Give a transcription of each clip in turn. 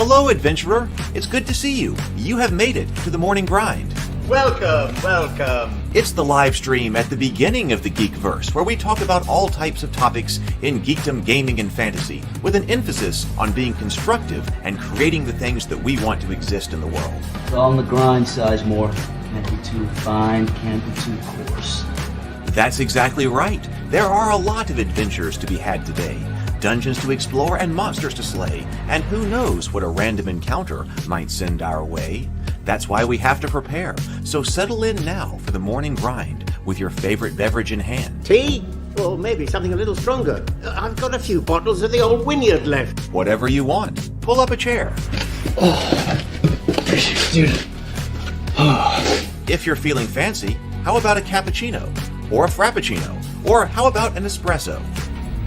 Hello, adventurer. It's good to see you. You have made it to the morning grind. Welcome, welcome. It's the live stream at the beginning of the Geekverse, where we talk about all types of topics in geekdom, gaming, and fantasy, with an emphasis on being constructive and creating the things that we want to exist in the world. It's all on the grind, Sizemore. Can't be too fine, can't be too coarse. That's exactly right. There are a lot of adventures to be had today. Dungeons to explore and monsters to slay, and who knows what a random encounter might send our way. That's why we have to prepare, so settle in now for the morning grind with your favorite beverage in hand. Tea? Or maybe something a little stronger. I've got a few bottles of the old Wynyard left. Whatever you want. Pull up a chair. Dude. If you're feeling fancy, how about a cappuccino? Or a frappuccino? Or how about an espresso?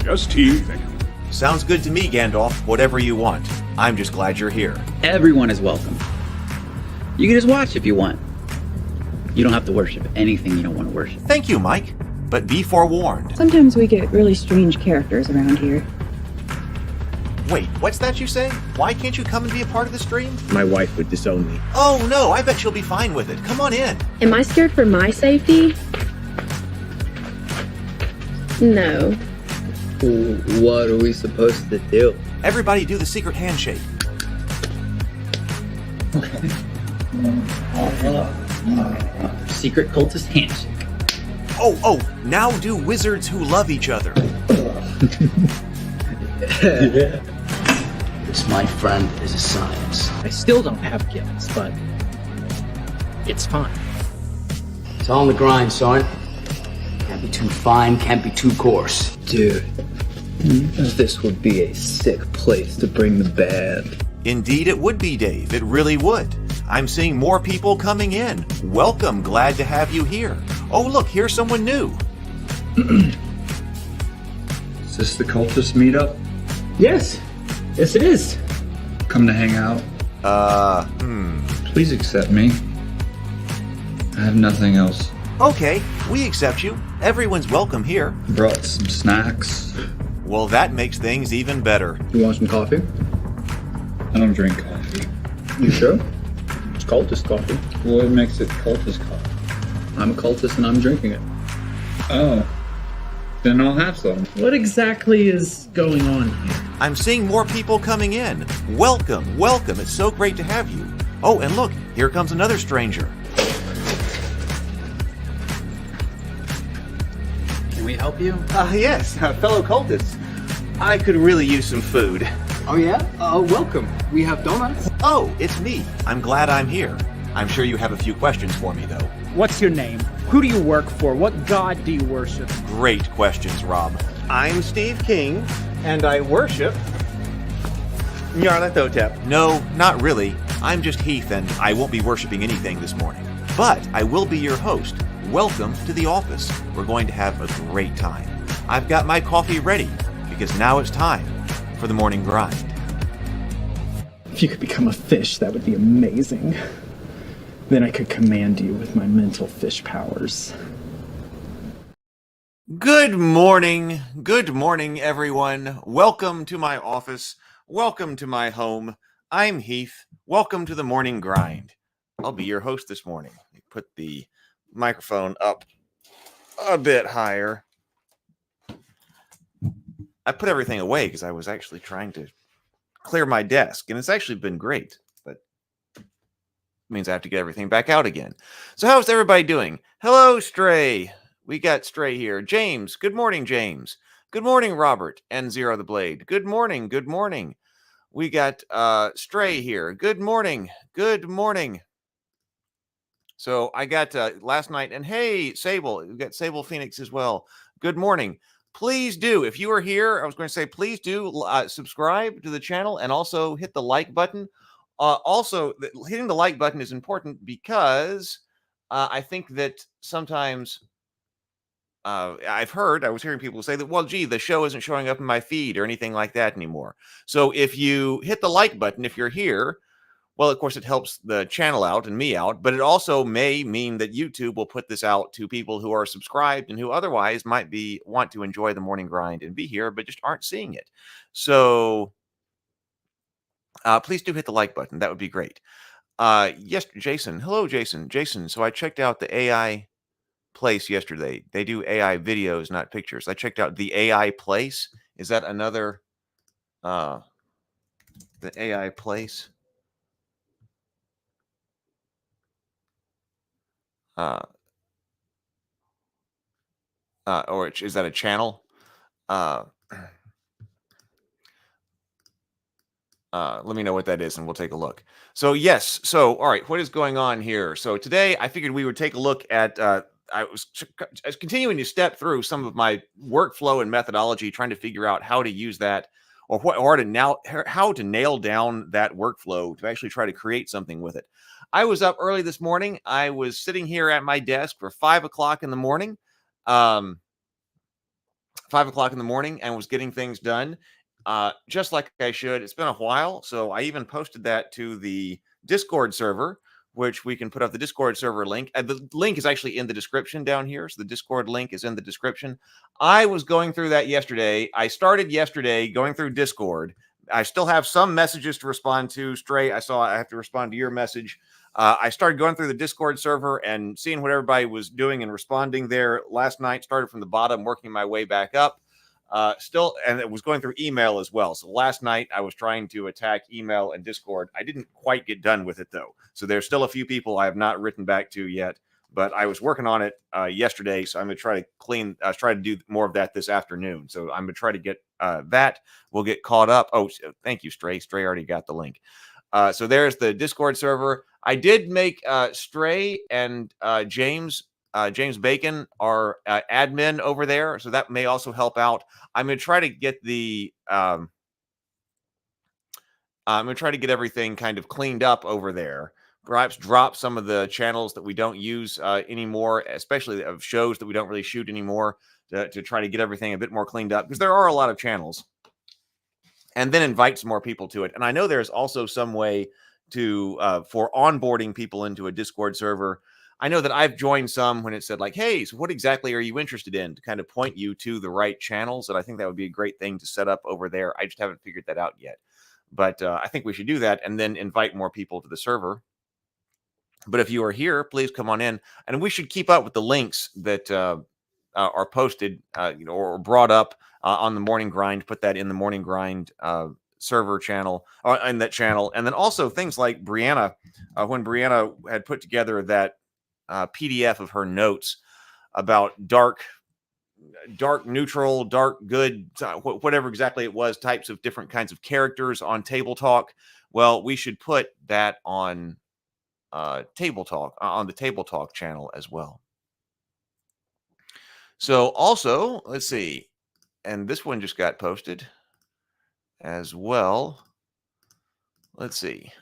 Just tea, thank you. Sounds good to me, Gandalf. Whatever you want. I'm just glad you're here. Everyone is welcome. You can just watch if you want. You don't have to worship anything you don't want to worship. Thank you, Mike. But be forewarned. Sometimes we get really strange characters around here. Wait, what's that you say? Why can't you come and be a part of the stream? My wife would disown me. Oh no, I bet she'll be fine with it. Come on in. Am I scared for my safety? No. What are we supposed to do? Everybody do the secret handshake. Secret cultist handshake. Oh, now do wizards who love each other. This, my friend, is a science. I still don't have gills, but it's fine. It's all on the grind, son. Can't be too fine, can't be too coarse. Dude, this would be a sick place to bring the band. Indeed it would be, Dave. It really would. I'm seeing more people coming in. Welcome. Glad to have you here. Oh, look, here's someone new. Is this the cultist meetup? Yes it is. Come to hang out? Please accept me. I have nothing else. Okay, we accept you. Everyone's welcome here. Brought some snacks. Well, that makes things even better. You want some coffee? I don't drink coffee. You sure? It's cultist coffee. What makes it cultist coffee? I'm a cultist and I'm drinking it. Oh. Then I'll have some. What exactly is going on here? I'm seeing more people coming in. Welcome. It's so great to have you. Oh, and look, here comes another stranger. Can we help you? Yes, fellow cultists. I could really use some food. Oh, yeah? Welcome. We have donuts. Oh, it's me. I'm glad I'm here. I'm sure you have a few questions for me, though. What's your name? Who do you work for? What god do you worship? Great questions, Rob. I'm Steve King, and I worship Nyarlathotep. No, not really. I'm just Heath, and I won't be worshiping anything this morning. But I will be your host. Welcome to the office. We're going to have a great time. I've got my coffee ready, because now it's time for the morning grind. If you could become a fish, that would be amazing. Then I could command you with my mental fish powers. Good morning, everyone. Welcome to my office. Welcome to my home. I'm Heath. Welcome to the morning grind. I'll be your host this morning. Put the microphone up a bit higher. I put everything away because I was actually trying to clear my desk, and it's actually been great, but it means I have to get everything back out again. So how's everybody doing? Hello, Stray. We got Stray here. James. Good morning, James. Good morning, Robert and Zero the Blade. Good morning. We got Stray here. Good morning. So I got last night, and hey, Sable. We got Sable Phoenix as well. Good morning. Please do, if you are here, I was going to say, please do subscribe to the channel and also hit the like button. Hitting the like button is important because I think that sometimes I was hearing people say that, well, gee, the show isn't showing up in my feed or anything like that anymore. So if you hit the like button, if you're here, well, of course, it helps the channel out and me out, but it also may mean that YouTube will put this out to people who are subscribed and who otherwise might want to enjoy the morning grind and be here, but just aren't seeing it. So please do hit the like button. That would be great. Yes, Jason. Hello, Jason. Jason. So I checked out the AI place yesterday. They do AI videos, not pictures. I checked out the AI place. Is that another the AI place? Uh, or is that a channel? Uh, let me know what that is and we'll take a look. So yes, so all right, what is going on here? So today I figured we would take a look at I was continuing to step through some of my workflow and methodology, trying to figure out how to use that, or how to nail down that workflow to actually try to create something with it. I was up early this morning. I was sitting here at my desk for 5 o'clock in the morning. 5 o'clock in the morning, and was getting things done just like I should. It's been a while, so I even posted that to the Discord server, which we can put up the Discord server link. The link is actually in the description down here, so the Discord link is in the description. I was going through that yesterday. I started yesterday going through Discord. I still have some messages to respond to. Stray, I saw I have to respond to your message. I started going through the Discord server and seeing what everybody was doing and responding there last night. Started from the bottom, working my way back up. And it was going through email as well. So last night I was trying to attack email and Discord. I didn't quite get done with it though. So there's still a few people I have not written back to yet, but I was working on it yesterday. So I'm going to try to try to do more of that this afternoon. So I'm going to try to get that. We'll get caught up. Oh, thank you, Stray. Stray already got the link. So there's the Discord server. I did make Stray and James Bacon are admin over there, so that may also help out. I'm going to try to get I'm going to try to get everything kind of cleaned up over there. Perhaps drop some of the channels that we don't use anymore, especially of shows that we don't really shoot anymore, to try to get everything a bit more cleaned up, because there are a lot of channels. And then invite some more people to it. And I know there's also some way to for onboarding people into a Discord server. I know that I've joined some when it said like, hey, so what exactly are you interested in, to kind of point you to the right channels. And I think that would be a great thing to set up over there. I just haven't figured that out yet. But I think we should do that and then invite more people to the server. But if you are here, please come on in. And we should keep up with the links that are posted or brought up on the Morning Grind. Put that in the Morning Grind server channel, in that channel. And then also things like Brianna, when Brianna had put together that PDF of her notes about dark, neutral, dark, good, whatever exactly it was, types of different kinds of characters on Table Talk. Well, we should put that on Table Talk, on the Table Talk channel as well. So also, let's see, and this one just got posted as well. Let's see.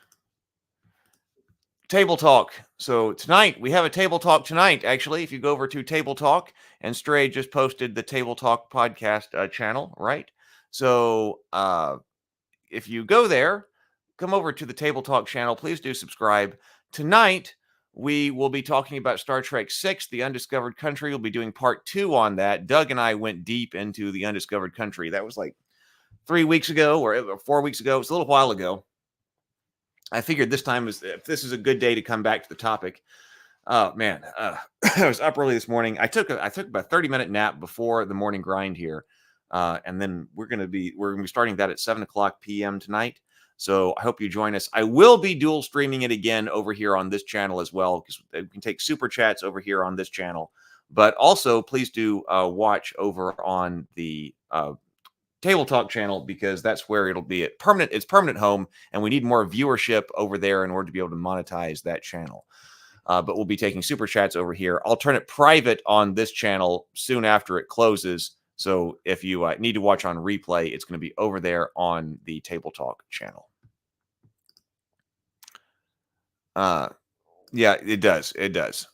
Table Talk. So tonight, we have a Table Talk tonight, actually. If you go over to Table Talk, and Stray just posted the Table Talk podcast channel, right? So if you go there, come over to the Table Talk channel. Please do subscribe. Tonight, we will be talking about Star Trek VI, The Undiscovered Country. We'll be doing part 2 on that. Doug and I went deep into The Undiscovered Country. That was like 3 weeks ago or 4 weeks ago. It's a little while ago. I figured this time, if this is a good day to come back to the topic. Oh, man. I was up early this morning. I took about a 30-minute nap before the Morning Grind here. And then we're going to be starting that at 7:00 p.m. tonight. So I hope you join us. I will be dual streaming it again over here on this channel as well, because we can take super chats over here on this channel. But also, please do watch over on the Table Talk channel, because that's where it'll be at its permanent home, and we need more viewership over there in order to be able to monetize that channel. But we'll be taking super chats over here. I'll turn it private on this channel soon after it closes. So if you need to watch on replay, it's going to be over there on the Table Talk channel. Yeah, it does. It does.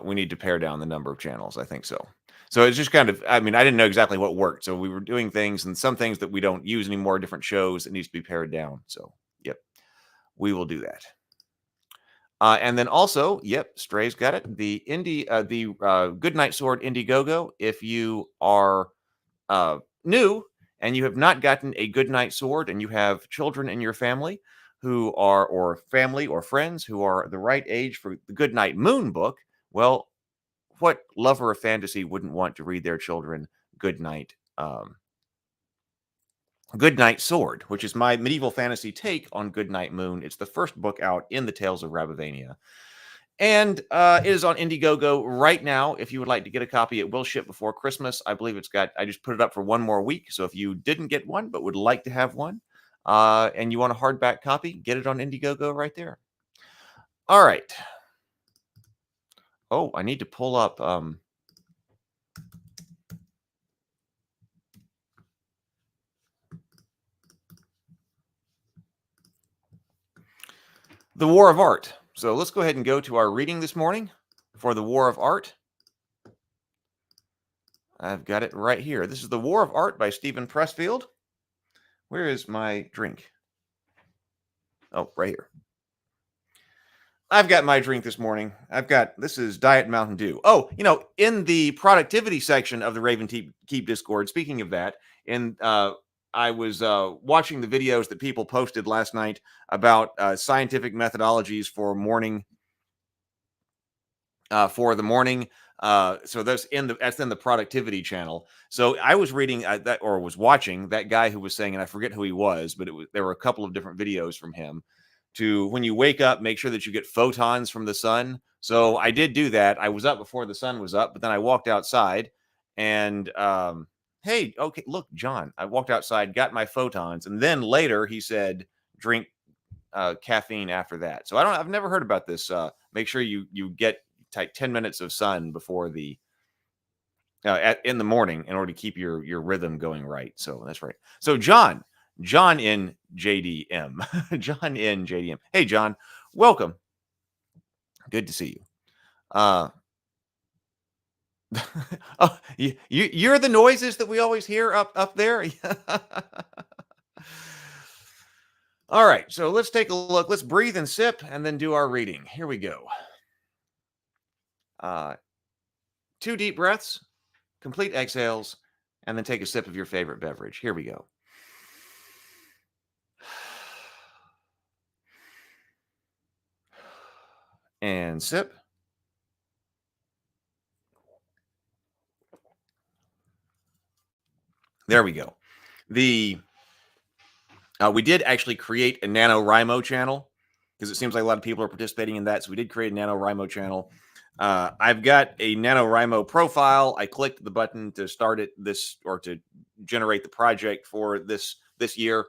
We need to pare down the number of channels. I think so. So it's just kind of, I mean, I didn't know exactly what worked. So we were doing things, and some things that we don't use anymore, different shows, it needs to be pared down. So, yep, we will do that. And then also, yep, Stray's got it. The Goodnight Sword Indiegogo. If you are new and you have not gotten a Goodnight Sword and you have children in your family, who are, or family or friends who are the right age for the Goodnight Moon book, well, what lover of fantasy wouldn't want to read their children Goodnight Goodnight Sword, which is my medieval fantasy take on Goodnight Moon. It's the first book out in the Tales of Ravavania. And it is on Indiegogo right now. If you would like to get a copy, it will ship before Christmas. I believe I just put it up for one more week. So if you didn't get one, but would like to have one, and you want a hardback copy, get it on Indiegogo right there. All right. Oh, I need to pull up. The War of Art. So let's go ahead and go to our reading this morning for The War of Art. I've got it right here. This is The War of Art by Stephen Pressfield. Where is my drink? Oh, right here. I've got my drink this morning. This is Diet Mountain Dew. Oh, in the productivity section of the Raven Keep Discord, speaking of that, I was watching the videos that people posted last night about scientific methodologies for morning, so that's in the productivity channel. So I was reading was watching that guy who was saying, and I forget who he was, but there were a couple of different videos from him to, when you wake up, make sure that you get photons from the sun. So I did do that. I was up before the sun was up, but then I walked outside and, hey, okay, look, John, I walked outside, got my photons. And then later he said, drink caffeine after that. So I've never heard about this. Make sure you get 10 minutes of sun before in the morning in order to keep your rhythm going right. So that's right. So John in JDM, John in JDM. Hey, John, welcome. Good to see you. Oh, you're the noises that we always hear up there. All right, so let's take a look. Let's breathe and sip and then do our reading. Here we go. 2 deep breaths, complete exhales, and then take a sip of your favorite beverage. Here we go. And sip. There we go. We did actually create a NaNoWriMo channel because it seems like a lot of people are participating in that. So we did create a NaNoWriMo channel. I've got a NaNoWriMo profile. I clicked the button to start to generate the project for this year.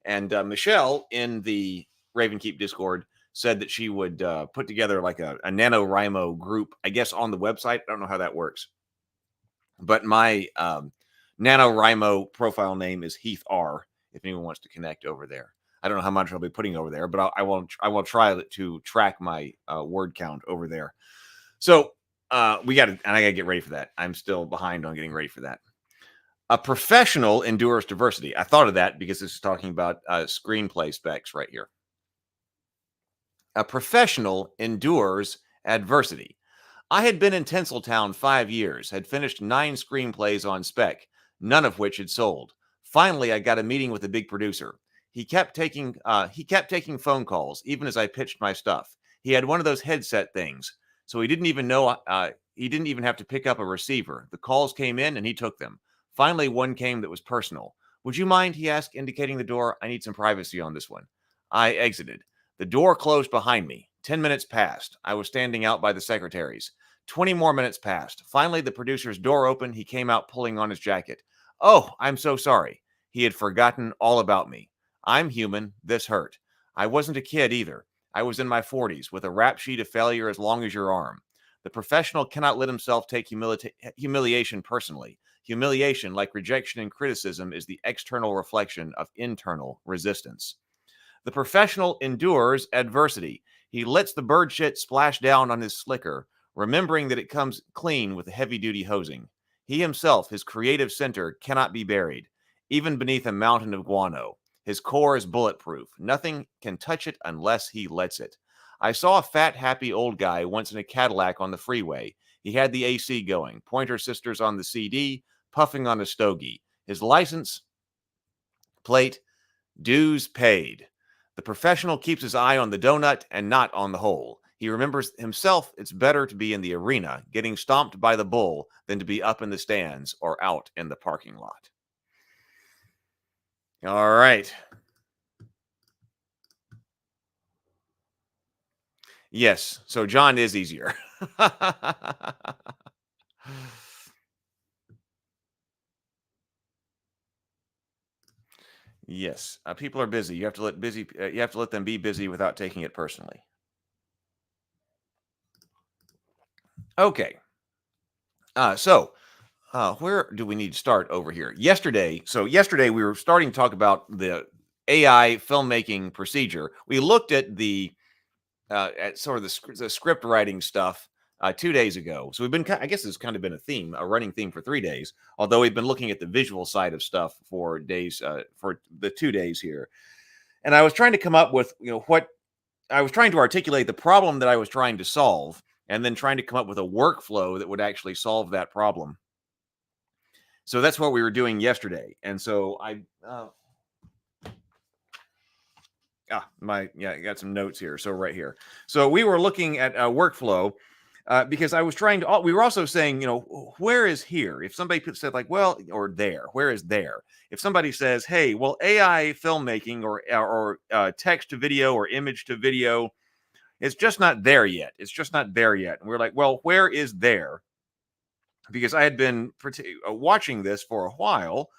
And Michelle in the Raven Keep Discord said that she would put together like a NaNoWriMo group, I guess, on the website. I don't know how that works. But my NaNoWriMo profile name is Heath R. If anyone wants to connect over there. I don't know how much I'll be putting over there, but I will try to track my word count over there. So I got to get ready for that. I'm still behind on getting ready for that. A professional endures diversity. I thought of that because this is talking about screenplay specs right here. A professional endures adversity. I had been in Tinseltown 5 years, had finished 9 screenplays on spec, none of which had sold. Finally, I got a meeting with a big producer. He kept taking phone calls, even as I pitched my stuff. He had one of those headset things, so he didn't even have to pick up a receiver. The calls came in, and he took them. Finally, one came that was personal. Would you mind, he asked, indicating the door. I need some privacy on this one. I exited. The door closed behind me. 10 minutes passed. I was standing out by the secretaries. 20 more minutes passed. Finally, the producer's door opened. He came out pulling on his jacket. Oh, I'm so sorry. He had forgotten all about me. I'm human. This hurt. I wasn't a kid either. I was in my 40s with a rap sheet of failure as long as your arm. The professional cannot let himself take humiliation personally. Humiliation, like rejection and criticism, is the external reflection of internal resistance. The professional endures adversity. He lets the bird shit splash down on his slicker, remembering that it comes clean with heavy-duty hosing. He himself, his creative center, cannot be buried, even beneath a mountain of guano. His core is bulletproof. Nothing can touch it unless he lets it. I saw a fat, happy old guy once in a Cadillac on the freeway. He had the AC going, Pointer Sisters on the CD, puffing on a stogie. His license plate, dues paid. The professional keeps his eye on the donut and not on the hole. He remembers himself it's better to be in the arena, getting stomped by the bull, than to be up in the stands or out in the parking lot. All right. Yes, so John is easier. Yes, people are busy. You have to let you have to let them be busy without taking it personally. Okay. Where do we need to start over here? Yesterday we were starting to talk about the AI filmmaking procedure. We looked at at sort of the script writing stuff 2 days ago. So we've been, I guess, it's kind of been a running theme for 3 days. Although we've been looking at the visual side of stuff for the 2 days here. And I was trying to come up with, what I was trying to articulate the problem that I was trying to solve, and then trying to come up with a workflow that would actually solve that problem. So that's what we were doing yesterday. And so I got some notes here. So right here. So we were looking at a workflow because I was trying to, we were also saying, where is here? If somebody said like, well, or there, where is there? If somebody says, hey, well, AI filmmaking or text to video or image to video, it's just not there yet. It's just not there yet. And we're like, well, where is there? Because I had been watching this for a while.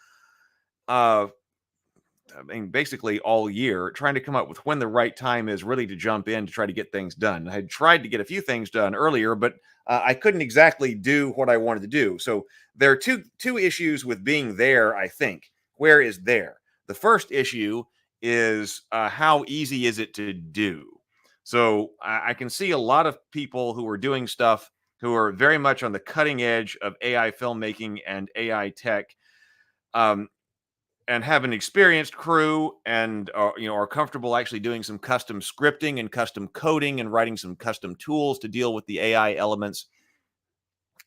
Basically all year, trying to come up with when the right time is really to jump in to try to get things done. I had tried to get a few things done earlier, but I couldn't exactly do what I wanted to do. So there are two issues with being there, I think. Where is there? The first issue is how easy is it to do? So I can see a lot of people who are doing stuff who are very much on the cutting edge of AI filmmaking and AI tech. And have an experienced crew and are comfortable actually doing some custom scripting and custom coding and writing some custom tools to deal with the AI elements.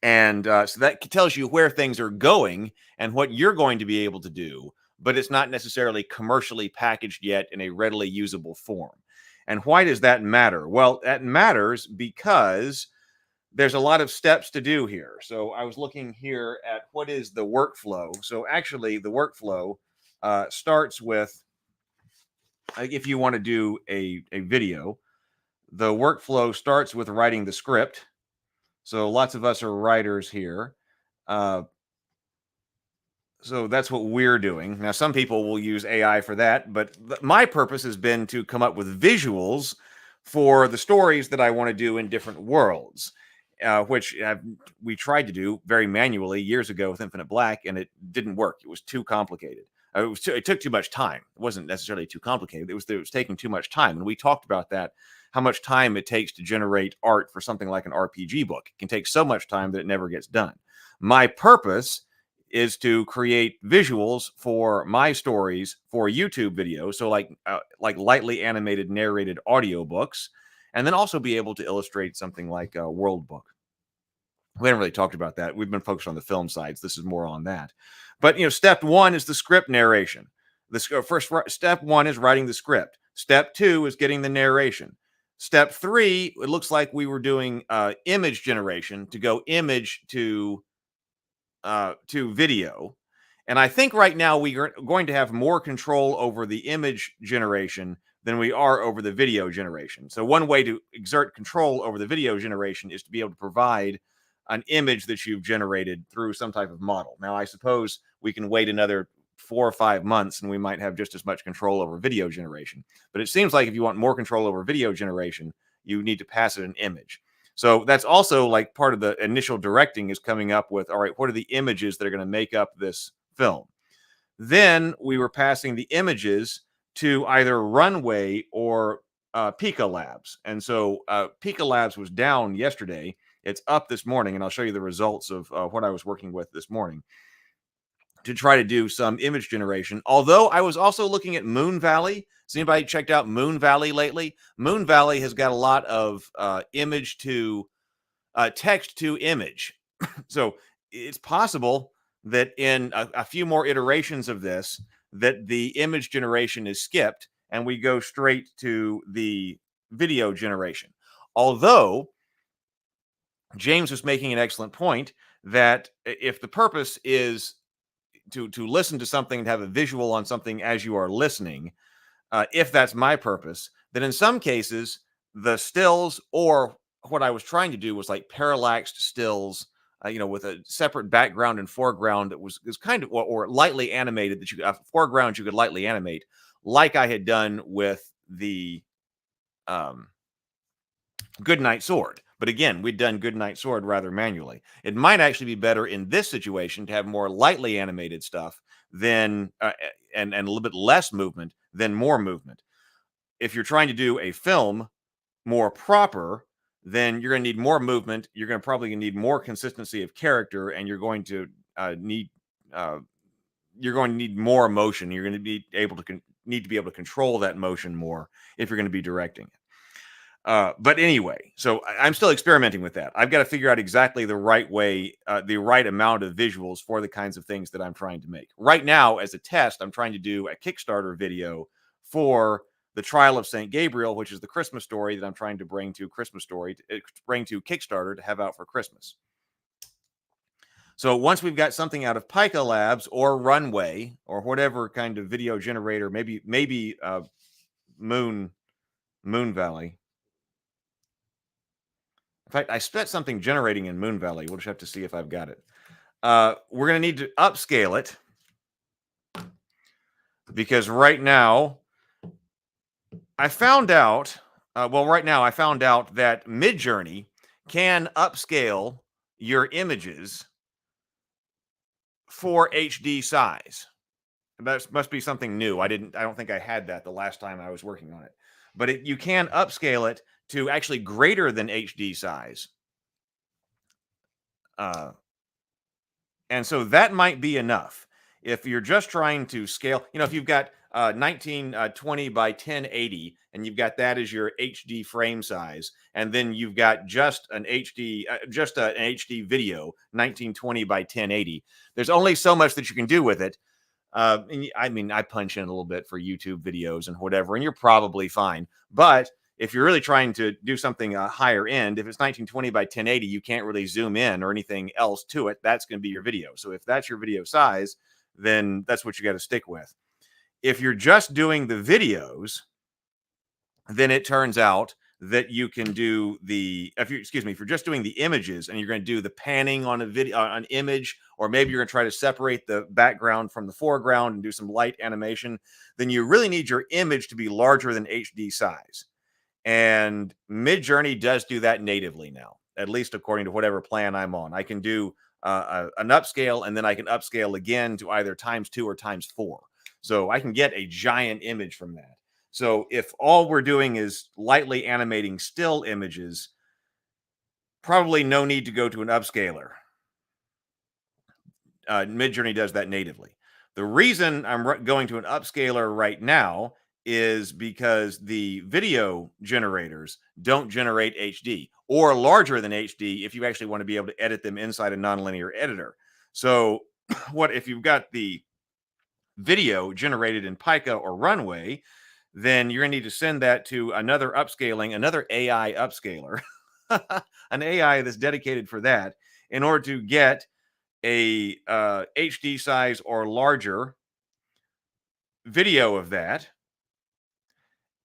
And so that tells you where things are going and what you're going to be able to do, but it's not necessarily commercially packaged yet in a readily usable form. And why does that matter? Well, that matters because there's a lot of steps to do here. So I was looking here at what is the workflow. So actually the workflow starts with, if you want to do a video, the workflow starts with writing the script. So lots of us are writers here. So that's what we're doing. Now, some people will use AI for that, but my purpose has been to come up with visuals for the stories that I want to do in different worlds. Which we tried to do very manually years ago with Infinite Black, and it didn't work. It was too complicated. It took too much time. It wasn't necessarily too complicated. It was taking too much time. And we talked about that, how much time it takes to generate art for something like an RPG book. It can take so much time that it never gets done. My purpose is to create visuals for my stories for YouTube videos. So like lightly animated, narrated audiobooks, and then also be able to illustrate something like a world book. We haven't really talked about that. We've been focused on the film sides. This is more on that. But, step one is the script narration. The first step one is writing the script. Step two is getting the narration. Step three, it looks like we were doing image generation to go image to video. And I think right now we are going to have more control over the image generation than we are over the video generation. So one way to exert control over the video generation is to be able to provide an image that you've generated through some type of model. Now, I suppose we can wait another 4 or 5 months and we might have just as much control over video generation. But it seems like if you want more control over video generation, you need to pass it an image. So that's also like part of the initial directing is coming up with, all right, what are the images that are going to make up this film? Then we were passing the images to either Runway or Pika Labs. And so Pika Labs was down yesterday. It's up this morning, and I'll show you the results of what I was working with this morning to try to do some image generation. Although I was also looking at Moon Valley. Has anybody checked out Moon Valley lately? Moon Valley has got a lot of image to text to image. So it's possible that in a few more iterations of this, that the image generation is skipped and we go straight to the video generation. Although James was making an excellent point that if the purpose is to listen to something and have a visual on something as you are listening, if that's my purpose, then in some cases the stills, or what I was trying to do was like parallaxed stills, with a separate background and foreground that was kind of or lightly animated, that you foreground you could lightly animate, like I had done with the Goodnight Sword. But again, we'd done Goodnight Sword rather manually. It might actually be better in this situation to have more lightly animated stuff than and a little bit less movement than more movement. If you're trying to do a film more proper, then you're going to need more movement. You're going to probably need more consistency of character, and you're going to need more emotion. You're going to be able to need to be able to control that motion more if you're going to be directing it. But anyway, so I'm still experimenting with that. I've got to figure out exactly the right way, the right amount of visuals for the kinds of things that I'm trying to make. Right now, as a test, I'm trying to do a Kickstarter video for the Trial of St. Gabriel, which is the Christmas story that I'm trying to bring to Kickstarter to have out for Christmas. So once we've got something out of Pika Labs or Runway or whatever kind of video generator, maybe Moon Valley. In fact, I spent something generating in Moon Valley. We'll just have to see if I've got it. We're going to need to upscale it because right now I found out that Midjourney can upscale your images for HD size. That must be something new. I don't think I had that the last time I was working on it. But you can upscale it to actually greater than HD size. And so that might be enough. If you're just trying to scale, if you've got 1920 by 1080 and you've got that as your HD frame size, and then you've got just an HD video, 1920 by 1080, there's only so much that you can do with it. I punch in a little bit for YouTube videos and whatever, and you're probably fine. But if you're really trying to do something higher end, if it's 1920 by 1080, you can't really zoom in or anything else to it. That's going to be your video. So if that's your video size, then that's what you got to stick with. If you're just doing the videos, then it turns out that you can do if you're just doing the images and you're going to do the panning on an image, or maybe you're going to try to separate the background from the foreground and do some light animation, then you really need your image to be larger than HD size. And Midjourney does do that natively now, at least according to whatever plan I'm on. I can do an upscale, and then I can upscale again to either ×2 or ×4. So I can get a giant image from that. So if all we're doing is lightly animating still images, probably no need to go to an upscaler. Midjourney does that natively. The reason I'm going to an upscaler right now is because the video generators don't generate HD or larger than HD if you actually want to be able to edit them inside a nonlinear editor. So what if you've got the video generated in Pika or Runway, then you're going to need to send that to another AI upscaler, an AI that's dedicated for that, in order to get a HD size or larger video of that.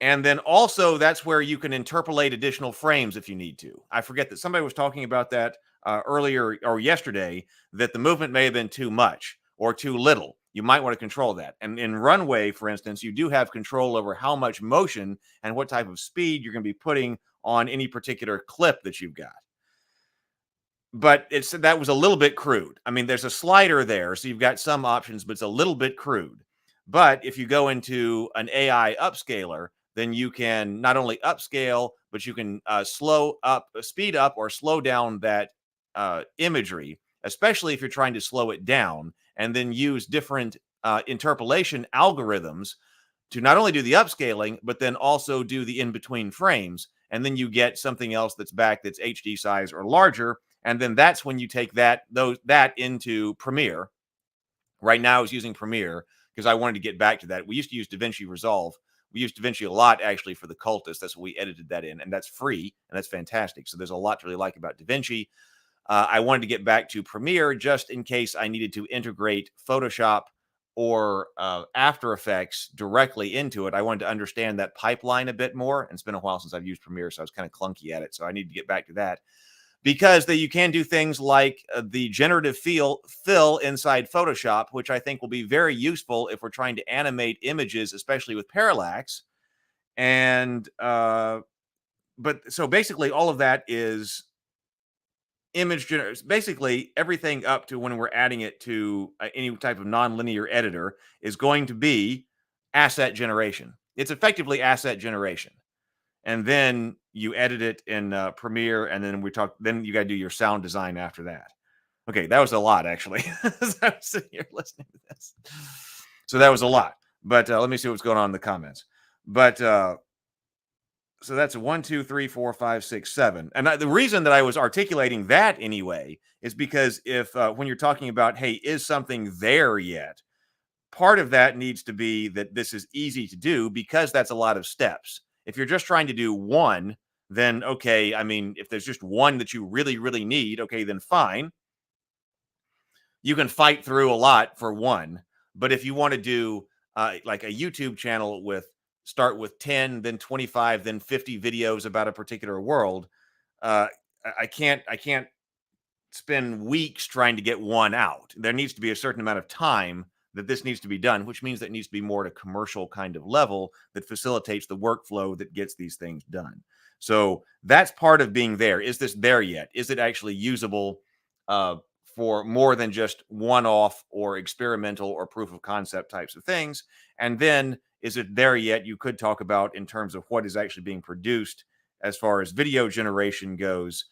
And then also that's where you can interpolate additional frames if you need to. I forget that somebody was talking about that earlier or yesterday, that the movement may have been too much or too little. You might want to control that. And in Runway, for instance, you do have control over how much motion and what type of speed you're going to be putting on any particular clip that you've got. But that was a little bit crude. I mean, there's a slider there, so you've got some options, but it's a little bit crude. But if you go into an AI upscaler, then you can not only upscale, but you can speed up or slow down that imagery, especially if you're trying to slow it down, and then use different interpolation algorithms to not only do the upscaling, but then also do the in-between frames. And then you get something else that's HD size or larger. And then that's when you take that into Premiere. Right now I was using Premiere because I wanted to get back to that. We used to use DaVinci Resolve We used DaVinci a lot actually for the Cultist. That's what we edited that in, and that's free and that's fantastic. So there's a lot to really like about DaVinci. I wanted to get back to Premiere just in case I needed to integrate Photoshop or After Effects directly into it. I wanted to understand that pipeline a bit more, and it's been a while since I've used Premiere, so I was kind of clunky at it. So I need to get back to that, because you can do things like the generative fill inside Photoshop, which I think will be very useful if we're trying to animate images, especially with parallax. And but so basically all of that is image generation. Basically everything up to when we're adding it to any type of nonlinear editor is going to be asset generation. It's effectively asset generation. And then you edit it in Premiere, and then then you got to do your sound design after that. Okay, that was a lot, actually. As I was sitting here listening to this. So that was a lot. But let me see what's going on in the comments. But so that's 1, 2, 3, 4, 5, 6, 7. And the reason that I was articulating that anyway is because if when you're talking about, hey, is something there yet? Part of that needs to be that this is easy to do, because that's a lot of steps. If you're just trying to do one, then okay, I mean, if there's just one that you really, really need, okay, then fine. You can fight through a lot for one. But if you want to do like a YouTube channel start with 10, then 25, then 50 videos about a particular world, I can't spend weeks trying to get one out. There needs to be a certain amount of time that this needs to be done, which means that it needs to be more at a commercial kind of level that facilitates the workflow that gets these things done. So that's part of being there. Is this there yet? Is it actually usable for more than just one-off or experimental or proof of concept types of things? And then is it there yet? You could talk about in terms of what is actually being produced as far as video generation goes.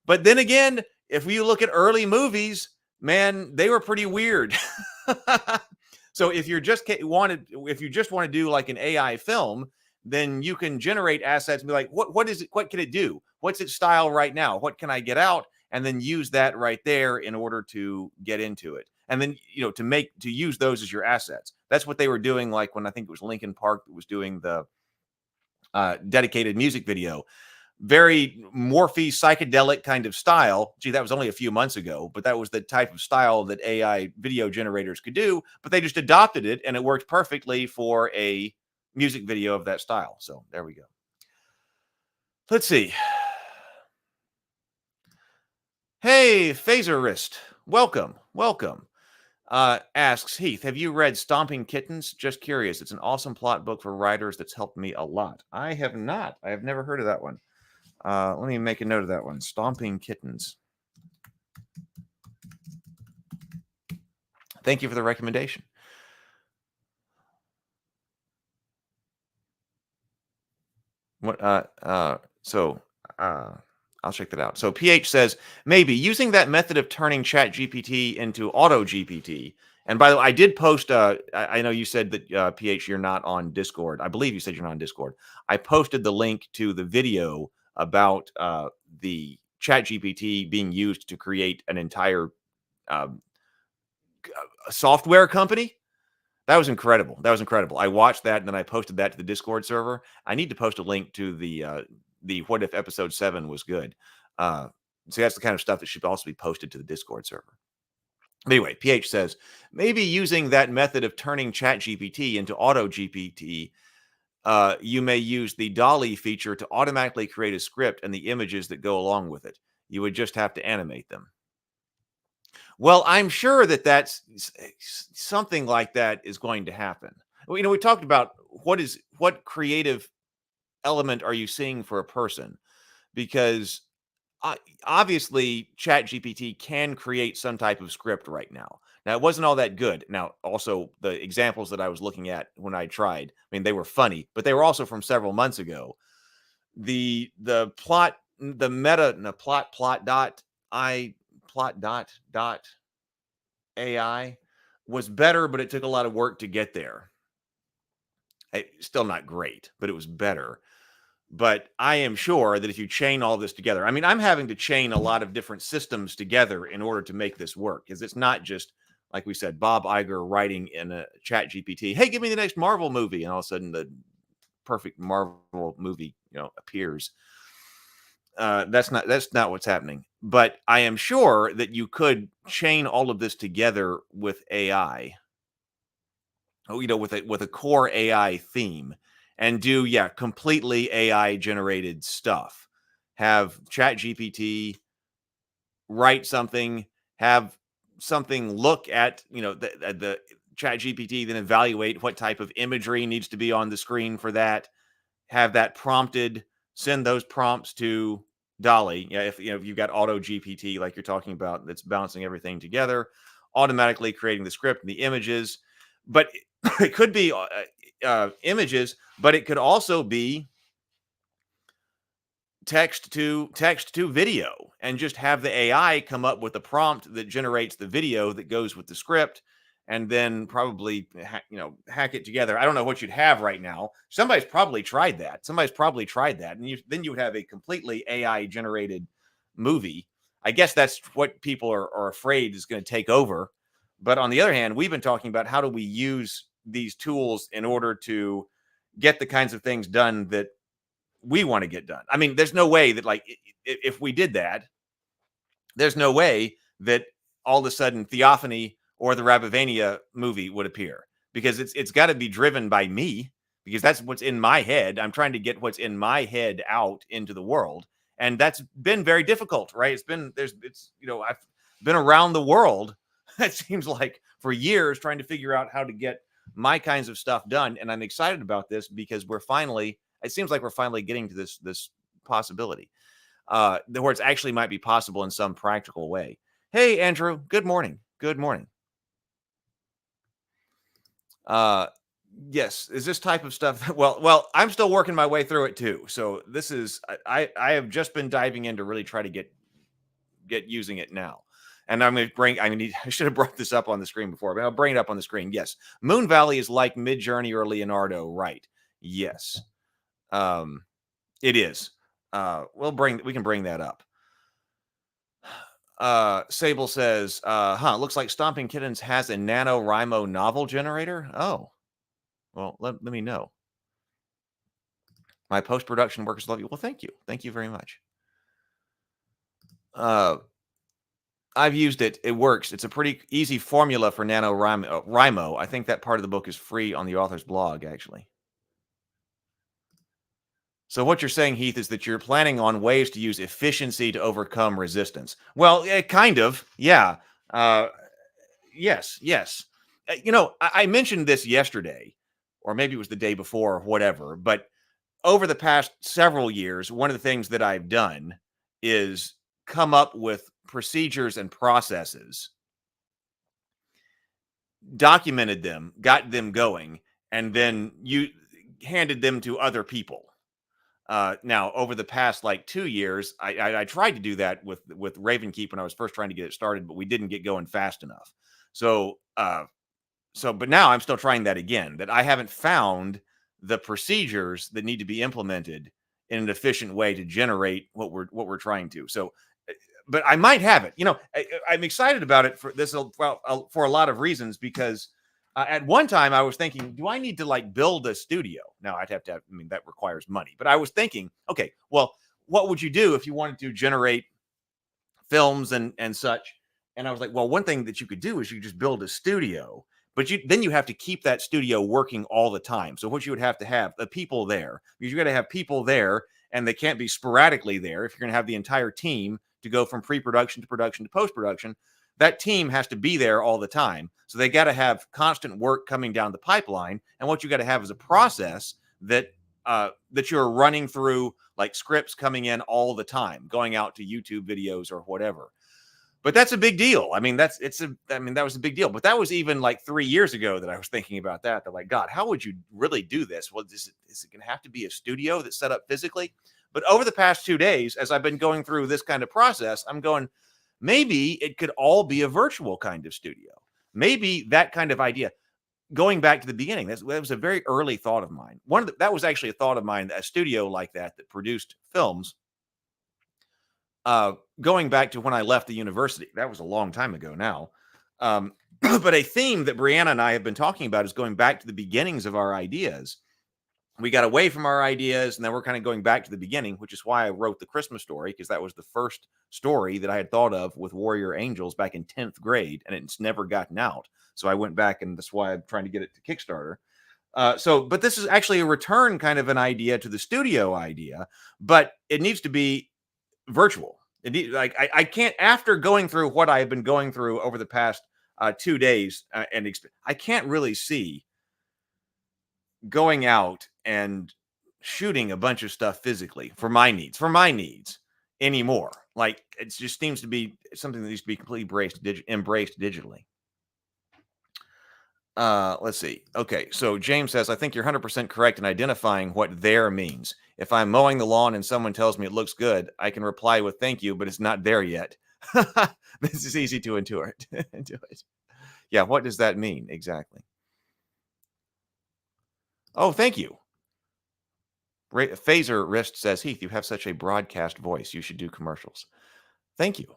But then again, if you look at early movies, man, they were pretty weird. So if you just want to do like an AI film, then you can generate assets and be like, what is it? What can it do? What's its style right now? What can I get out? And then use that right there in order to get into it. And then, to use those as your assets. That's what they were doing. Like when I think it was Linkin Park that was doing the dedicated music video. Very morphy, psychedelic kind of style. Gee, that was only a few months ago, but that was the type of style that AI video generators could do. But they just adopted it, and it worked perfectly for a music video of that style. So there we go. Let's see. Hey, Phaser Wrist. Welcome. Asks Heath, have you read Stomping Kittens? Just curious. It's an awesome plot book for writers that's helped me a lot. I have not. I have never heard of that one. Let me make a note of that one. Stomping Kittens. Thank you for the recommendation. I'll check that out. So PH says, maybe using that method of turning ChatGPT into Auto GPT. And by the way, I did post, I know you said that, PH, you're not on Discord. I believe you said you're not on Discord. I posted the link to the video about the ChatGPT being used to create an entire software company. That was incredible. I watched that, and then I posted that to the Discord server. I need to post a link to the What If Episode 7 was good. So that's the kind of stuff that should also be posted to the Discord server. But anyway, PH says, maybe using that method of turning ChatGPT into Auto GPT, you may use the Dolly feature to automatically create a script and the images that go along with it. You would just have to animate them. Well, I'm sure that that's something like that is going to happen. We talked about what creative element are you seeing for a person? Because obviously ChatGPT can create some type of script right now. Now, it wasn't all that good. Now, also the examples that I was looking at when I tried, I mean, they were funny, but they were also from several months ago. The plot dot AI was better, but it took a lot of work to get there. Still not great, but it was better. But I am sure that if you chain all this together, I mean, I'm having to chain a lot of different systems together in order to make this work, because it's not just, like we said, Bob Iger writing in a Chat GPT, hey, give me the next Marvel movie. And all of a sudden the perfect Marvel movie, appears. That's not what's happening. But I am sure that you could chain all of this together with AI, with a core AI theme, and do completely AI generated stuff. Have ChatGPT write something, have something look at the ChatGPT, then evaluate what type of imagery needs to be on the screen for that. Have that prompted, send those prompts to Dolly. Yeah, if you've got Auto GPT like you're talking about, that's bouncing everything together, automatically creating the script and the images. But it could be images, but it could also be text to video, and just have the AI come up with a prompt that generates the video that goes with the script, and then probably hack it together. I don't know what you'd have right now. Somebody's probably tried that. And then you would have a completely AI generated movie. I guess that's what people are afraid is going to take over. But on the other hand, we've been talking about how do we use these tools in order to get the kinds of things done that we want to get done. I mean, there's no way that, like, if we did that, there's no way that all of a sudden Theophany or the Rabavania movie would appear, because it's got to be driven by me, because that's what's in my head. I'm trying to get what's in my head out into the world, and that's been very difficult, right? I've been around the world, it seems like, for years, trying to figure out how to get my kinds of stuff done, and I'm excited about this because it seems like we're finally getting to this possibility, where it's actually might be possible in some practical way. Hey, Andrew, good morning. Good morning. Yes, is this type of stuff? Well, I'm still working my way through it too. So this is, I have just been diving in to really try to get using it now. And I should have brought this up on the screen before, but I'll bring it up on the screen. Yes. Moon Valley is like Midjourney or Leonardo, right? Yes. It is. We can bring that up. Sable says, looks like Stomping Kittens has a NaNoWriMo novel generator. Oh, well, let me know. My post-production workers love you. Well, thank you. Thank you very much. I've used it. It works. It's a pretty easy formula for NaNoWriMo. I think that part of the book is free on the author's blog, actually. So what you're saying, Heath, is that you're planning on ways to use efficiency to overcome resistance. Well, kind of, yeah. Yes. I mentioned this yesterday, or maybe it was the day before, or whatever. But over the past several years, one of the things that I've done is come up with procedures and processes, documented them, got them going, and then you handed them to other people. Now, over the past 2 years, I tried to do that with Ravenkeep when I was first trying to get it started, but we didn't get going fast enough. But now I'm still trying that again. That I haven't found the procedures that need to be implemented in an efficient way to generate what we're trying to. So, but I might have it. I'm excited about it for this. For a lot of reasons, because at one time I was thinking, do I need to build a studio? Now I'd have to that requires money, but I was thinking, okay, well, what would you do if you wanted to generate films and such? And I was like, well, one thing that you could do is you just build a studio, but then you have to keep that studio working all the time. So what you would have the people there, because you got to have people there, and they can't be sporadically there. If you're going to have the entire team to go from pre-production to production to post-production, that team has to be there all the time. So they got to have constant work coming down the pipeline. And what you got to have is a process that you're running through, like scripts coming in all the time, going out to YouTube videos or whatever. But that's a big deal. That was a big deal. But that was even 3 years ago that I was thinking about that. They're like, God, how would you really do this? Well, is it going to have to be a studio that's set up physically? But over the past 2 days, as I've been going through this kind of process, I'm going, maybe it could all be a virtual kind of studio. Maybe that kind of idea, going back to the beginning, that was a very early thought of mine. That was actually a thought of mine, a studio like that produced films. Going back to when I left the university, that was a long time ago now. But a theme that Brianna and I have been talking about is going back to the beginnings of our ideas we got away from our ideas, and then we're kind of going back to the beginning, which is why I wrote the Christmas story, because that was the first story that I had thought of with Warrior Angels back in 10th grade, and it's never gotten out. So I went back, and that's why I'm trying to get it to Kickstarter. But this is actually a return kind of an idea to the studio idea, but it needs to be virtual. I can't, after going through what I have been going through over the past 2 days, I can't really see going out and shooting a bunch of stuff physically for my needs anymore. Like, it just seems to be something that needs to be completely embraced digitally. Let's see. Okay, so James says, I think you're 100% correct in identifying what there means. If I'm mowing the lawn and someone tells me it looks good, I can reply with thank you, but it's not there yet. This is easy to intuit. Yeah, what does that mean exactly? Oh, thank you. Phaser Wrist says, Heath, you have such a broadcast voice. You should do commercials. Thank you.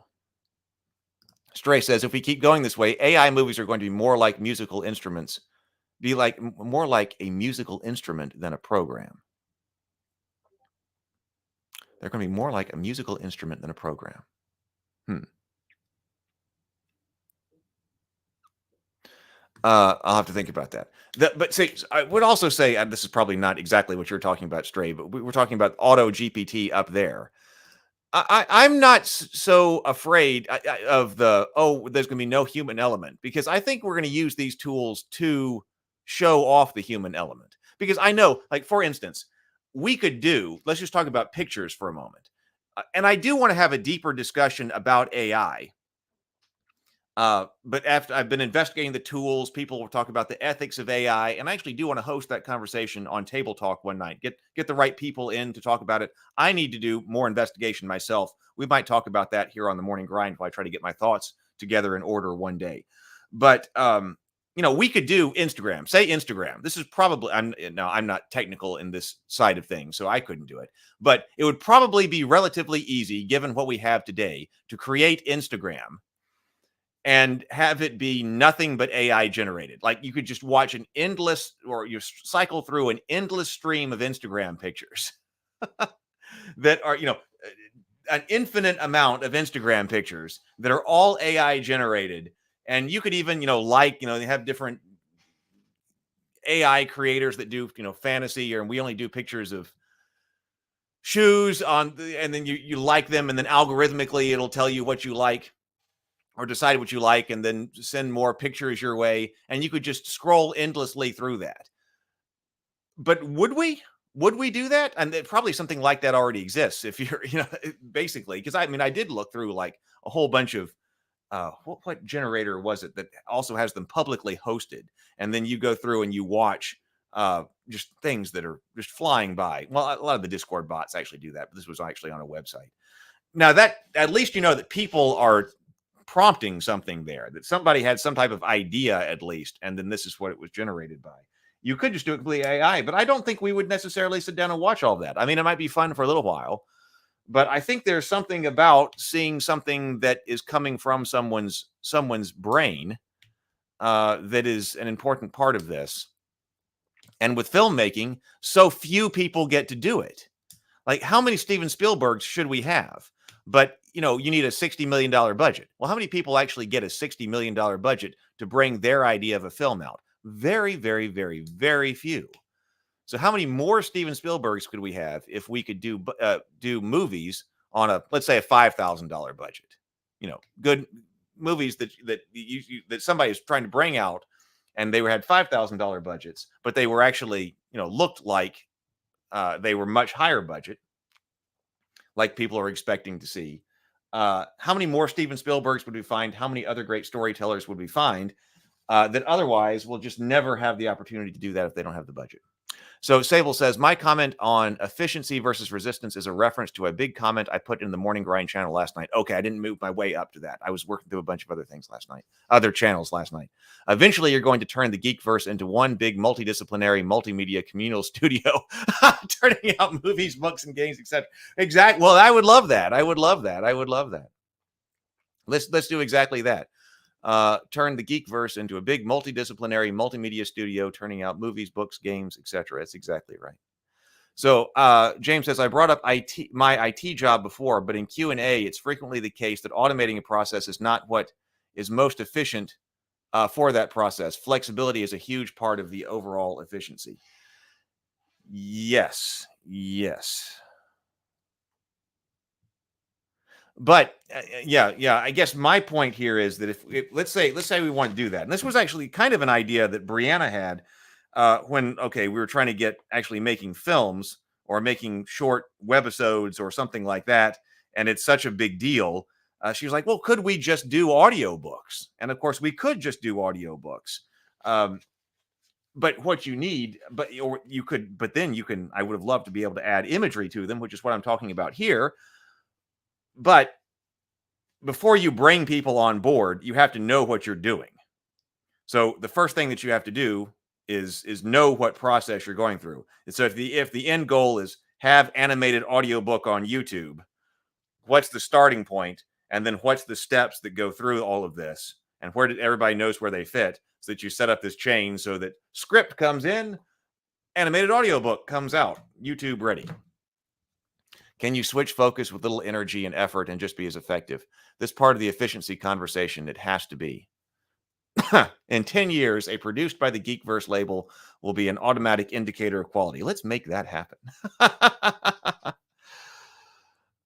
Stray says, if we keep going this way, AI movies are going to be more like musical instruments. More like a musical instrument than a program. They're going to be more like a musical instrument than a program. I'll have to think about that. But see, I would also say, and this is probably not exactly what you're talking about, Stray, but we were talking about Auto GPT up there. I'm not so afraid of there's going to be no human element, because I think we're going to use these tools to show off the human element. Because I know, like, for instance, let's just talk about pictures for a moment. And I do want to have a deeper discussion about AI. But after I've been investigating the tools, people will talk about the ethics of AI, and I actually do want to host that conversation on Table Talk one night. Get the right people in to talk about it. I need to do more investigation myself. We might talk about that here on the Morning Grind while I try to get my thoughts together in order one day. But we could do Instagram. Say Instagram. This is probably I'm not technical in this side of things, so I couldn't do it. But it would probably be relatively easy, given what we have today, to create Instagram and have it be nothing but AI generated. Like, you could just watch you cycle through an endless stream of Instagram pictures that are, an infinite amount of Instagram pictures that are all AI generated. And you could even, they have different AI creators that do, fantasy, and we only do pictures of shoes and then you like them, and then algorithmically it'll tell you what you like, or decide what you like, and then send more pictures your way. And you could just scroll endlessly through that. But would we do that? And probably something like that already exists, if you're, basically, because I did look through like a whole bunch of, what generator was it that also has them publicly hosted? And then you go through and you watch just things that are just flying by. Well, a lot of the Discord bots actually do that, but this was actually on a website. Now, that at least that people are prompting something there, that somebody had some type of idea at least, and then this is what it was generated by. You could just do it completely AI, but I don't think we would necessarily sit down and watch all that. I mean, it might be fun for a little while, but I think there's something about seeing something that is coming from someone's brain that is an important part of this. And with filmmaking, so few people get to do it. Like, how many Steven Spielbergs should we have? But, you need a $60 million budget. Well, how many people actually get a $60 million budget to bring their idea of a film out? Very, very, very, very few. So how many more Steven Spielbergs could we have if we could do movies on let's say a $5,000 budget? Good movies that somebody is trying to bring out, and they had $5,000 budgets, but they were actually, looked like they were much higher budget, like people are expecting to see. How many more Steven Spielbergs would we find? How many other great storytellers would we find that otherwise will just never have the opportunity to do that if they don't have the budget? So Sable says, my comment on efficiency versus resistance is a reference to a big comment I put in the Morning Grind channel last night. Okay, I didn't move my way up to that. I was working through a bunch of other things other channels last night. Eventually, you're going to turn the Geekverse into one big multidisciplinary multimedia communal studio, turning out movies, books, and games, etc. Exactly. Well, I would love that. I would love that. Let's do exactly that. Turn the Geekverse into a big multidisciplinary multimedia studio, turning out movies, books, games, etc. That's exactly right. So James says, I brought up my IT job before, but in Q&A, it's frequently the case that automating a process is not what is most efficient for that process. Flexibility is a huge part of the overall efficiency. Yes. But yeah, I guess my point here is that if let's say we want to do that, and this was actually kind of an idea that Brianna had when we were trying to get actually making films or making short webisodes or something like that, and it's such a big deal. She was like, "Well, could we just do audiobooks?" And of course, we could just do audiobooks. But what you need, but then you can. I would have loved to be able to add imagery to them, which is what I'm talking about here. But before you bring people on board, you have to know what you're doing. So the first thing that you have to do is know what process you're going through. And so if the end goal is have animated audiobook on YouTube, what's the starting point? And then what's the steps that go through all of this? And where did everybody knows where they fit, so that you set up this chain so that script comes in, animated audiobook comes out, YouTube ready. Can you switch focus with little energy and effort and just be as effective? This part of the efficiency conversation, it has to be. In 10 years, a produced by the Geekverse label will be an automatic indicator of quality. Let's make that happen.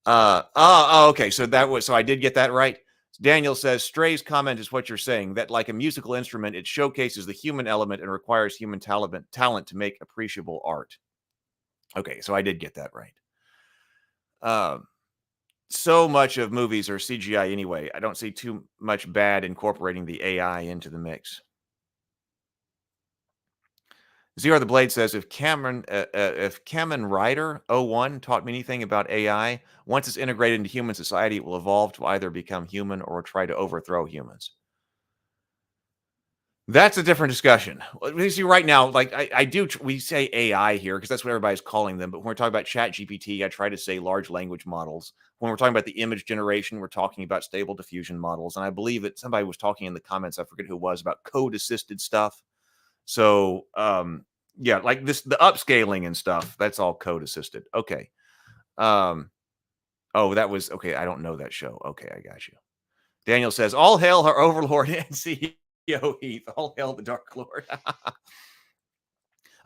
Okay. So I did get that right. Daniel says, Stray's comment is what you're saying, that like a musical instrument, it showcases the human element and requires human talent to make appreciable art. Okay. So I did get that right. So much of movies are CGI anyway. I don't see too much bad incorporating the AI into the mix. Zero the Blade says, if Cameron Rider 01 taught me anything about AI, once it's integrated into human society, it will evolve to either become human or try to overthrow humans. That's a different discussion. You see, right now, like we say AI here because that's what everybody's calling them. But when we're talking about Chat GPT, I try to say large language models. When we're talking about the image generation, we're talking about stable diffusion models. And I believe that somebody was talking in the comments, I forget who it was, about code-assisted stuff. So, yeah, like the upscaling and stuff, that's all code-assisted. Okay. Oh, that was, okay, I don't know that show. Okay, I got you. Daniel says, all hail our overlord and CEO Heath. All hail the Dark Lord.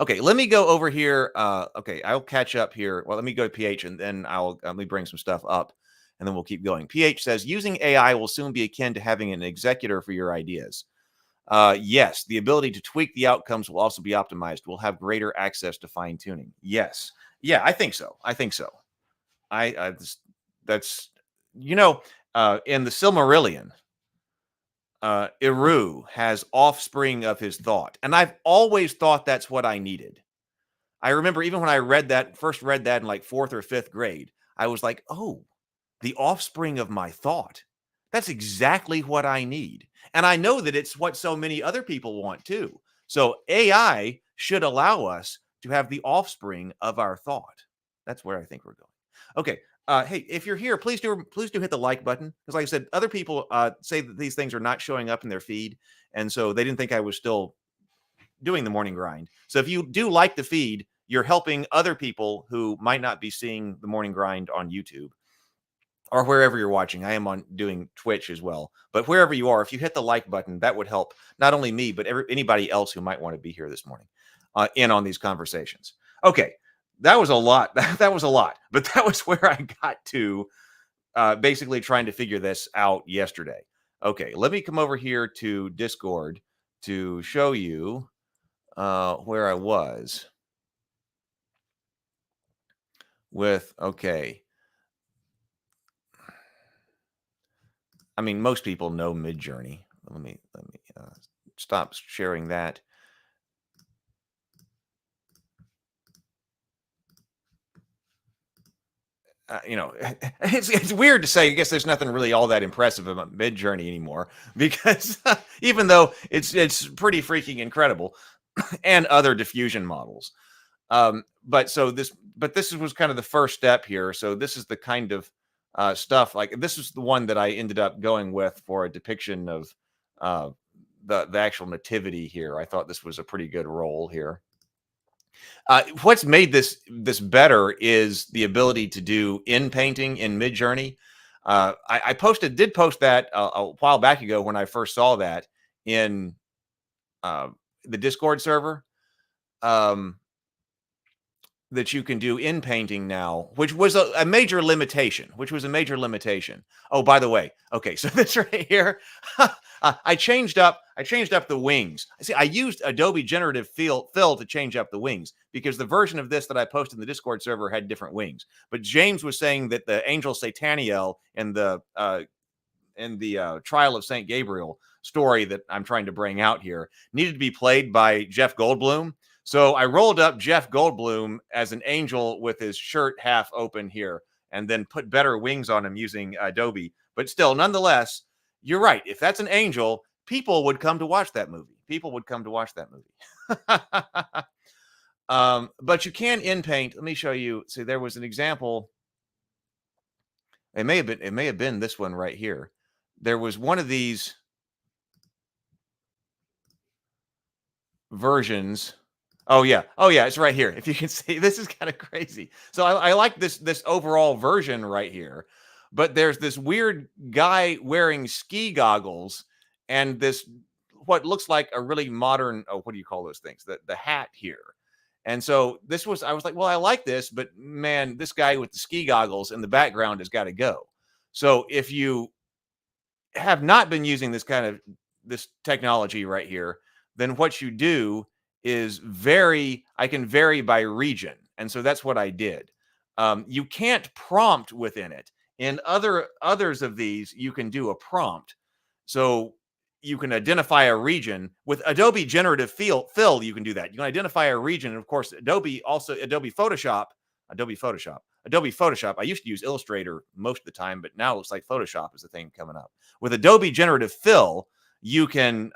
Okay, let me go over here. Okay, I'll catch up here. Well, let me go to PH and then let me bring some stuff up and then we'll keep going. PH says, using AI will soon be akin to having an executor for your ideas. Yes, the ability to tweak the outcomes will also be optimized. We'll have greater access to fine tuning. Yes. Yeah, I think so. That's, in the Silmarillion, Eru has offspring of his thought. And I've always thought that's what I needed. I remember even when I first read that in like 4th or 5th grade, I was like, oh, the offspring of my thought. That's exactly what I need. And I know that it's what so many other people want too. So AI should allow us to have the offspring of our thought. That's where I think we're going. Okay. Hey, if you're here, please do hit the like button. Because like I said, other people say that these things are not showing up in their feed. And so they didn't think I was still doing the morning grind. So if you do like the feed, you're helping other people who might not be seeing the morning grind on YouTube or wherever you're watching. I am doing Twitch as well. But wherever you are, if you hit the like button, that would help not only me, but anybody else who might want to be here this morning in on these conversations. Okay. That was a lot. That was a lot. But that was where I got to basically trying to figure this out yesterday. Okay, let me come over here to Discord to show you where I was with, okay. I mean, most people know Midjourney. Let me stop sharing that. It's weird to say. I guess there's nothing really all that impressive about Midjourney anymore because even though it's pretty freaking incredible, and other diffusion models. But this was kind of the first step here. So this is the kind of stuff, like this is the one that I ended up going with for a depiction of the actual nativity here. I thought this was a pretty good role here. What's made this better is the ability to do in painting in Midjourney. I did post that a while back ago when I first saw that in uh, the Discord server. Um, that you can do in painting now, which was a major limitation. Oh, by the way, okay, so this right here, I changed up the wings. See, I used Adobe Generative Fill to change up the wings because the version of this that I posted in the Discord server had different wings. But James was saying that the angel Sataniel and the Trial of Saint Gabriel story that I'm trying to bring out here needed to be played by Jeff Goldblum. So I rolled up Jeff Goldblum as an angel with his shirt half open here and then put better wings on him using Adobe. But still, nonetheless, you're right. If that's an angel, people would come to watch that movie. But you can in paint. Let me show you. See, there was an example. It may have been this one right here. There was one of these versions. Oh yeah, it's right here. If you can see, this is kind of crazy. So I like this overall version right here, but there's this weird guy wearing ski goggles and this what looks like a really modern, what do you call those things? The hat here. And so I was like, well, I like this, but man, this guy with the ski goggles in the background has got to go. So if you have not been using this technology right here, then what you do is I can vary by region. And so that's what I did. You can't prompt within it. In others of these, you can do a prompt. So you can identify a region with Adobe Generative Fill. You can do that. You can identify a region. And of course, Adobe Photoshop. I used to use Illustrator most of the time, but now it looks like Photoshop is the thing coming up. With Adobe Generative Fill, you can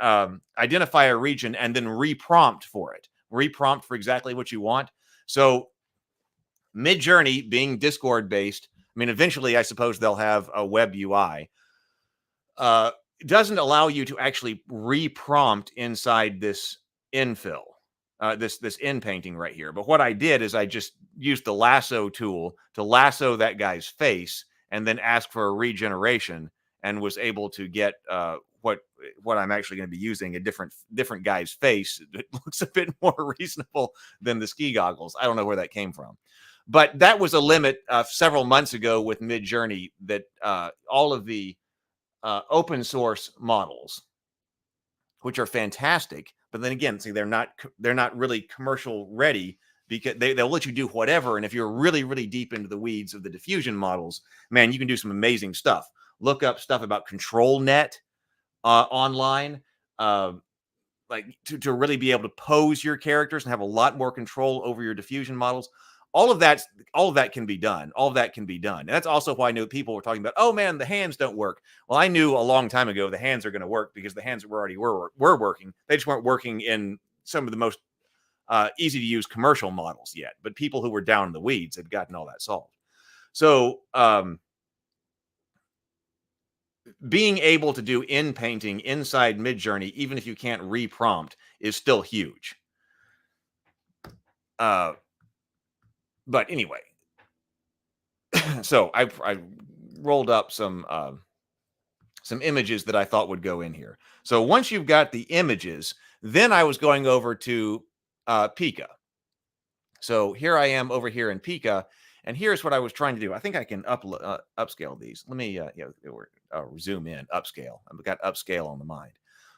identify a region and then reprompt for it. Reprompt for exactly what you want. So Midjourney being Discord based, I mean, eventually I suppose they'll have a web UI. Doesn't allow you to actually reprompt inside this infill, this in painting right here. But what I did is I just used the lasso tool to lasso that guy's face and then ask for a regeneration and was able to get what I'm actually going to be using, a different guy's face. It looks a bit more reasonable than the ski goggles. I don't know where that came from. But that was a limit several months ago with Midjourney that all of the open source models, which are fantastic, but then again, see, they're not really commercial ready because they'll let you do whatever. And if you're really, really deep into the weeds of the diffusion models, man, you can do some amazing stuff. Look up stuff about ControlNet online, like to really be able to pose your characters and have a lot more control over your diffusion models. All of that can be done. And that's also why I knew people were talking about, oh man, the hands don't work. Well, I knew a long time ago the hands are going to work because the hands were working. They just weren't working in some of the most easy to use commercial models yet. But people who were down in the weeds had gotten all that solved. So being able to do in painting inside Midjourney, even if you can't reprompt, is still huge. But anyway, so I rolled up some images that I thought would go in here. So once you've got the images, then I was going over to Pika. So here I am over here in Pika, and here's what I was trying to do. I think I can upscale these. Let me zoom in, upscale. I've got upscale on the mind.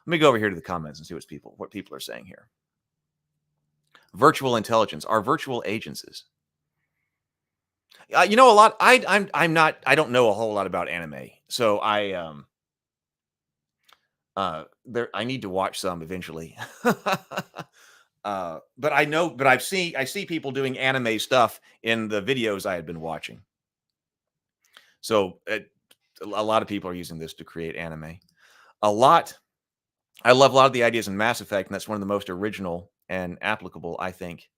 Let me go over here to the comments and see what people are saying here. Virtual intelligence are virtual agencies. A lot. I don't know a whole lot about anime, so I need to watch some eventually. But I see people doing anime stuff in the videos I had been watching. So a lot of people are using this to create anime. I love a lot of the ideas in Mass Effect, and that's one of the most original and applicable, I think.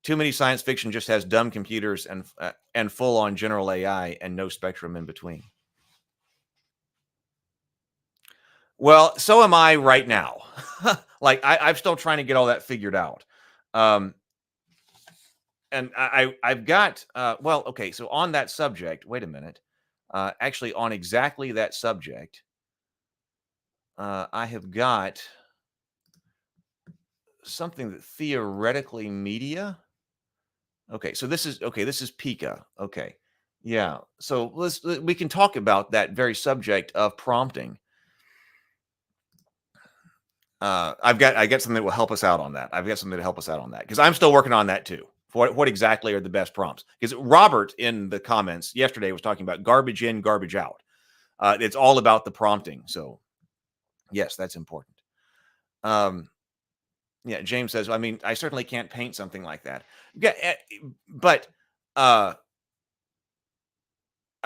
Too many science fiction just has dumb computers and full on general AI and no spectrum in between. Well, so am I right now. Like I'm still trying to get all that figured out. and I've got well, okay, so on that subject, wait a minute. Actually, on exactly that subject, I have got something that theoretically media. Okay, so this is Pika. Okay. Yeah. So we can talk about that very subject of prompting. I got something that will help us out on that. I've got something to help us out on that because I'm still working on that too. What exactly are the best prompts? Because Robert in the comments yesterday was talking about garbage in, garbage out. It's all about the prompting. So yes, that's important. Yeah, James says, I mean, I certainly can't paint something like that. Yeah, but I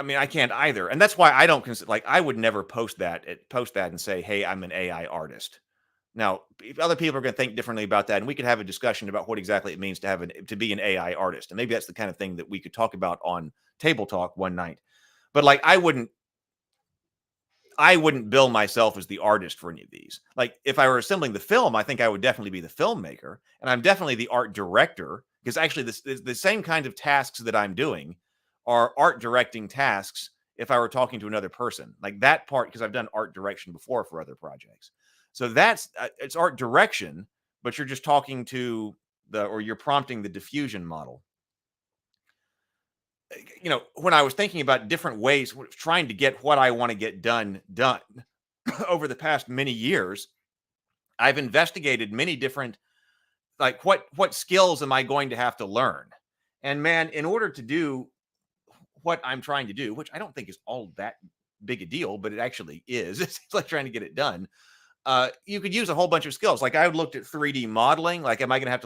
mean, I can't either, and that's why I don't consider like I would never post that and say, "Hey, I'm an AI artist." Now, other people are going to think differently about that, and we could have a discussion about what exactly it means to be an AI artist, and maybe that's the kind of thing that we could talk about on Table Talk one night. But like, I wouldn't bill myself as the artist for any of these. Like, if I were assembling the film, I think I would definitely be the filmmaker, and I'm definitely the art director because actually, the same kind of tasks that I'm doing are art directing tasks. If I were talking to another person, like that part, because I've done art direction before for other projects. So that's it's art direction, but you're just talking to or you're prompting the diffusion model. You know, when I was thinking about different ways, trying to get what I want to get done over the past many years, I've investigated many different, like what skills am I going to have to learn? And man, in order to do what I'm trying to do, which I don't think is all that big a deal, but it actually is. It's like trying to get it done. You could use a whole bunch of skills. Like I looked at 3D modeling. Like, am I going to have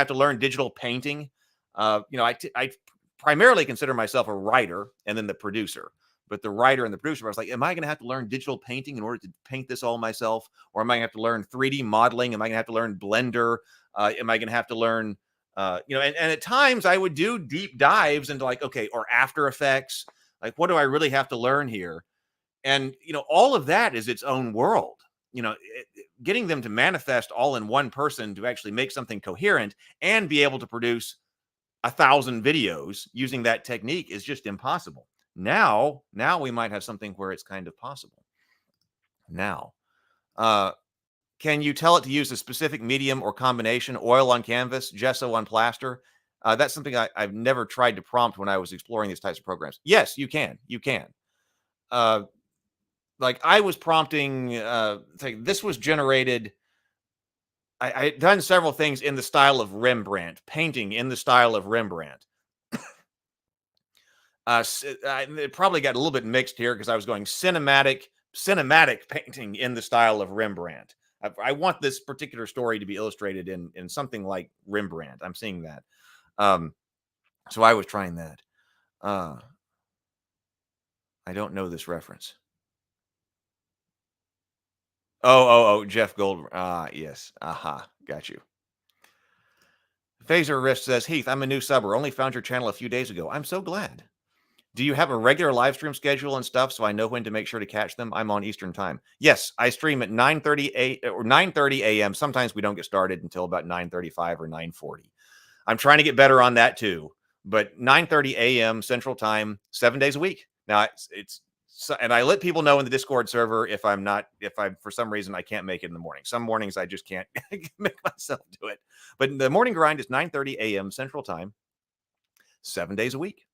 to learn digital painting? You know, I primarily consider myself a writer and then the producer. But the writer and the producer, I was like, am I going to have to learn digital painting in order to paint this all myself? Or am I going to have to learn 3D modeling? Am I going to have to learn Blender? Am I going to have to learn, you know, and at times I would do deep dives into like, okay, or After Effects. Like, what do I really have to learn here? And, you know, all of that is its own world. You know, getting them to manifest all in one person to actually make something coherent and be able to produce 1,000 videos using that technique is just impossible. Now we might have something where it's kind of possible. Now, can you tell it to use a specific medium or combination? Oil on canvas, gesso on plaster? That's something I've never tried to prompt when I was exploring these types of programs. Yes, you can. You can. Like I was prompting, this was generated. I had done several things in the style of Rembrandt, painting in the style of Rembrandt. It probably got a little bit mixed here because I was going cinematic painting in the style of Rembrandt. I want this particular story to be illustrated in something like Rembrandt. I'm seeing that. So I was trying that. I don't know this reference. Oh, Jeff Goldberg. Yes. Aha. Got you. Phaser Rift says, Heath, I'm a new subber. Only found your channel a few days ago. I'm so glad. Do you have a regular live stream schedule and stuff so I know when to make sure to catch them? I'm on Eastern time. Yes, I stream at 9:30 a.m. Sometimes we don't get started until about 9:35 or 9:40. I'm trying to get better on that too. But 9:30 a.m. Central Time, 7 days a week. Now it's and I let people know in the Discord server if I'm for some reason I can't make it in the morning. Some mornings I just can't make myself do it. But the morning grind is 9:30 a.m. Central Time, 7 days a week.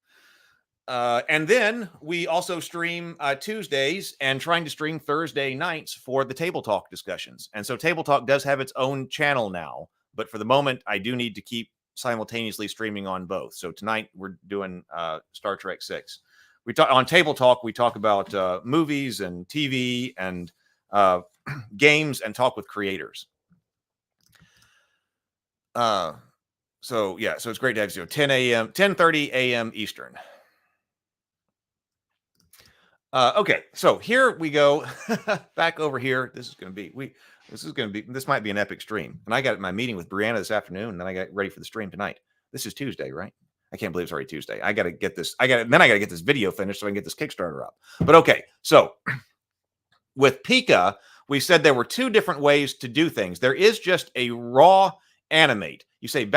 And then we also stream Tuesdays and trying to stream Thursday nights for the Table Talk discussions. And so Table Talk does have its own channel now, but for the moment, I do need to keep simultaneously streaming on both. So tonight we're doing Star Trek 6. We talk on Table Talk. We talk about movies and TV and games and talk with creators. So yeah, so it's great to have you. 10:30 a.m. Eastern. Okay, so here we go. Back over here. This might be an epic stream. And I got my meeting with Brianna this afternoon, and then I got ready for the stream tonight. This is Tuesday, right? I can't believe it's already Tuesday. I got to get this. I got to get this video finished so I can get this Kickstarter up. But okay, so with Pika, we said there were two different ways to do things. There is just a raw animate. You say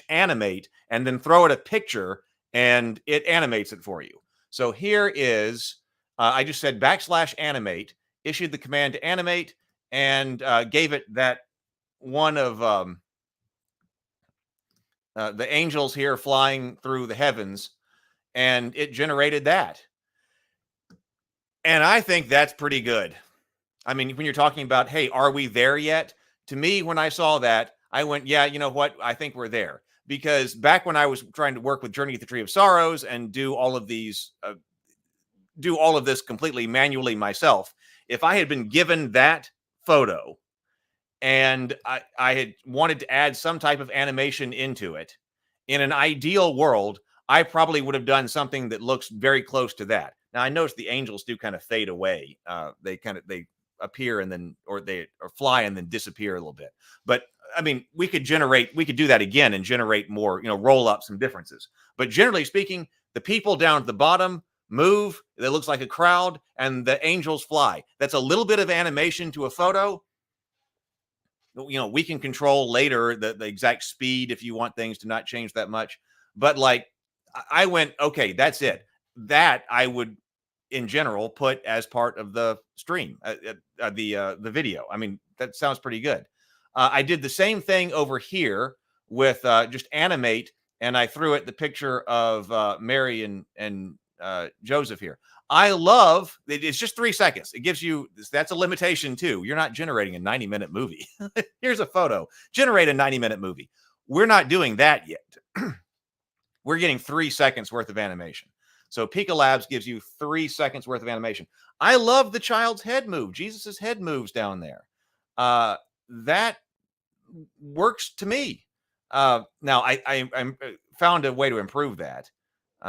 \animate and then throw it a picture and it animates it for you. So here is, I just said \animate, issued the command to animate, and gave it that one of the angels here flying through the heavens, and it generated that. And I think that's pretty good. I mean, when you're talking about, hey, are we there yet? To me, when I saw that, I went, yeah, you know what? I think we're there. Because back when I was trying to work with Journey to the Tree of Sorrows and do all of these, do all of this completely manually myself, if I had been given that photo and I had wanted to add some type of animation into it, in an ideal world, I probably would have done something that looks very close to that. Now, I noticed the angels do kind of fade away. They appear and then, or they fly and then disappear a little bit. But I mean, we could do that again and generate more, roll up some differences. But generally speaking, the people down at the bottom move. It looks like a crowd, and the angels fly. That's a little bit of animation to a photo. We can control later the exact speed if you want things to not change that much. But like, I went, okay, that's it. That I would, in general, put as part of the stream, the video. I mean, that sounds pretty good. I did the same thing over here with just animate, and I threw it the picture of Mary and Joseph here. I love it's just 3 seconds. It gives you, that's a limitation too. You're not generating a 90-minute movie. Here's a photo. Generate a 90-minute movie. We're not doing that yet. We're getting 3 seconds worth of animation. So Pika Labs gives you 3 seconds worth of animation. I love the child's head move. Jesus's head moves down there. That works to me. Now I found a way to improve that.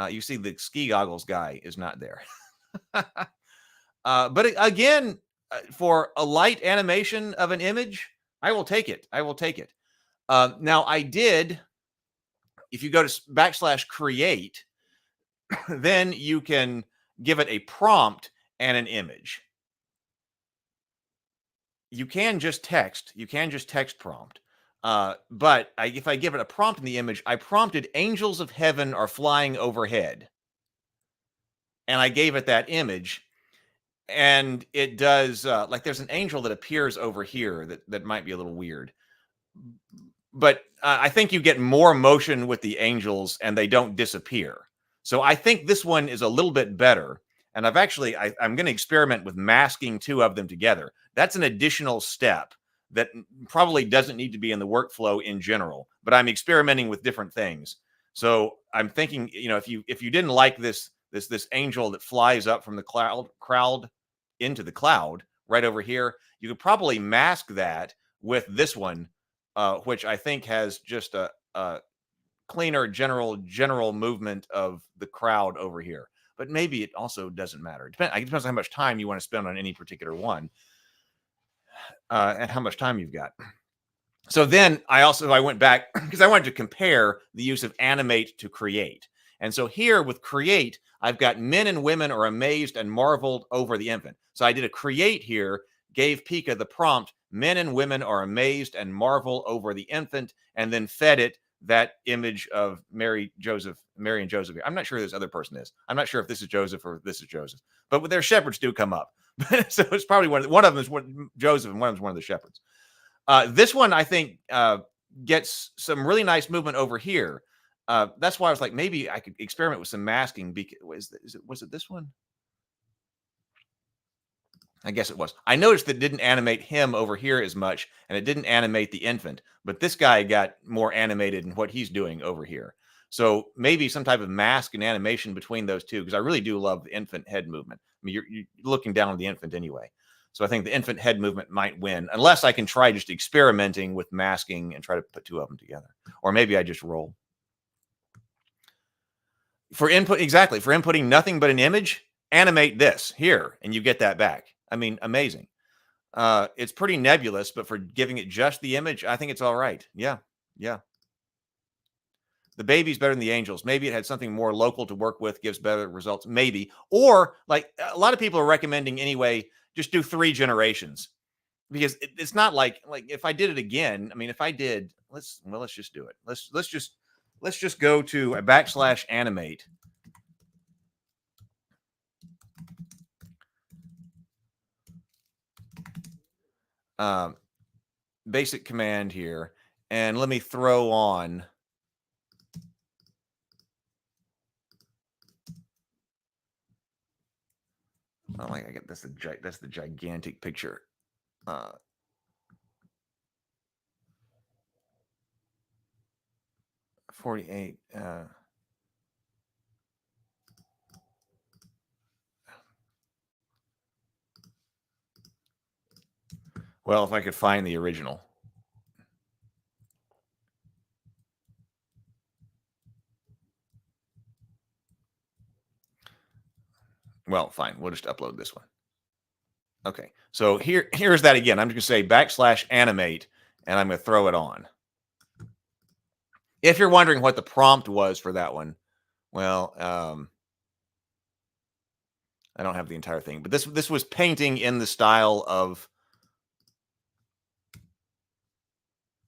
You see the ski goggles guy is not there. But again, for a light animation of an image, I will take it. I will take it. Now I did, if you go to \create, then you can give it a prompt and an image. You can just text. You can just text prompt. But if I give it a prompt in the image, I prompted angels of heaven are flying overhead. And I gave it that image. And it does, like there's an angel that appears over here that might be a little weird. But I think you get more motion with the angels and they don't disappear. So I think this one is a little bit better. And I'm going to experiment with masking 2 of them together. That's an additional step that probably doesn't need to be in the workflow in general, but I'm experimenting with different things. So I'm thinking, if you didn't like this angel that flies up from the crowd into the cloud right over here, you could probably mask that with this one, which I think has just a cleaner general movement of the crowd over here. But maybe it also doesn't matter. It depends on how much time you want to spend on any particular one, and how much time you've got. So then I went back because I wanted to compare the use of animate to create. And so here with create, I've got men and women are amazed and marveled over the infant. So I did a create here, gave Pika the prompt, men and women are amazed and marvel over the infant, and then fed it that image of Mary and Joseph. I'm not sure who this other person is. I'm not sure if this is Joseph or this is Joseph, but their shepherds do come up. So it's probably one of them is Joseph, and one of them is one of the shepherds. This one, I think, gets some really nice movement over here. That's why I was like, maybe I could experiment with some masking. Was it this one? I guess it was. I noticed that it didn't animate him over here as much, and it didn't animate the infant. But this guy got more animated in what he's doing over here. So maybe some type of mask and animation between those two, because I really do love the infant head movement. I mean, you're looking down on the infant anyway. So I think the infant head movement might win, unless I can try just experimenting with masking and try to put 2 of them together. Or maybe I just roll. For inputting nothing but an image, animate this here, and you get that back. I mean, amazing. It's pretty nebulous, but for giving it just the image, I think it's all right. Yeah. The baby's better than the angels. Maybe it had something more local to work with, gives better results. Maybe. Or like a lot of people are recommending anyway, just do 3 generations, because it's not like if I did it again, I mean, if I did, let's just do it. Let's just go to a /animate. Basic command here, and let me throw on oh my god, that's the gigantic picture. 48 well, if I could find the original. Well, fine. We'll just upload this one. Okay. So here's that again. I'm just going to say /animate, and I'm going to throw it on. If you're wondering what the prompt was for that one, well, I don't have the entire thing, but this was painting in the style of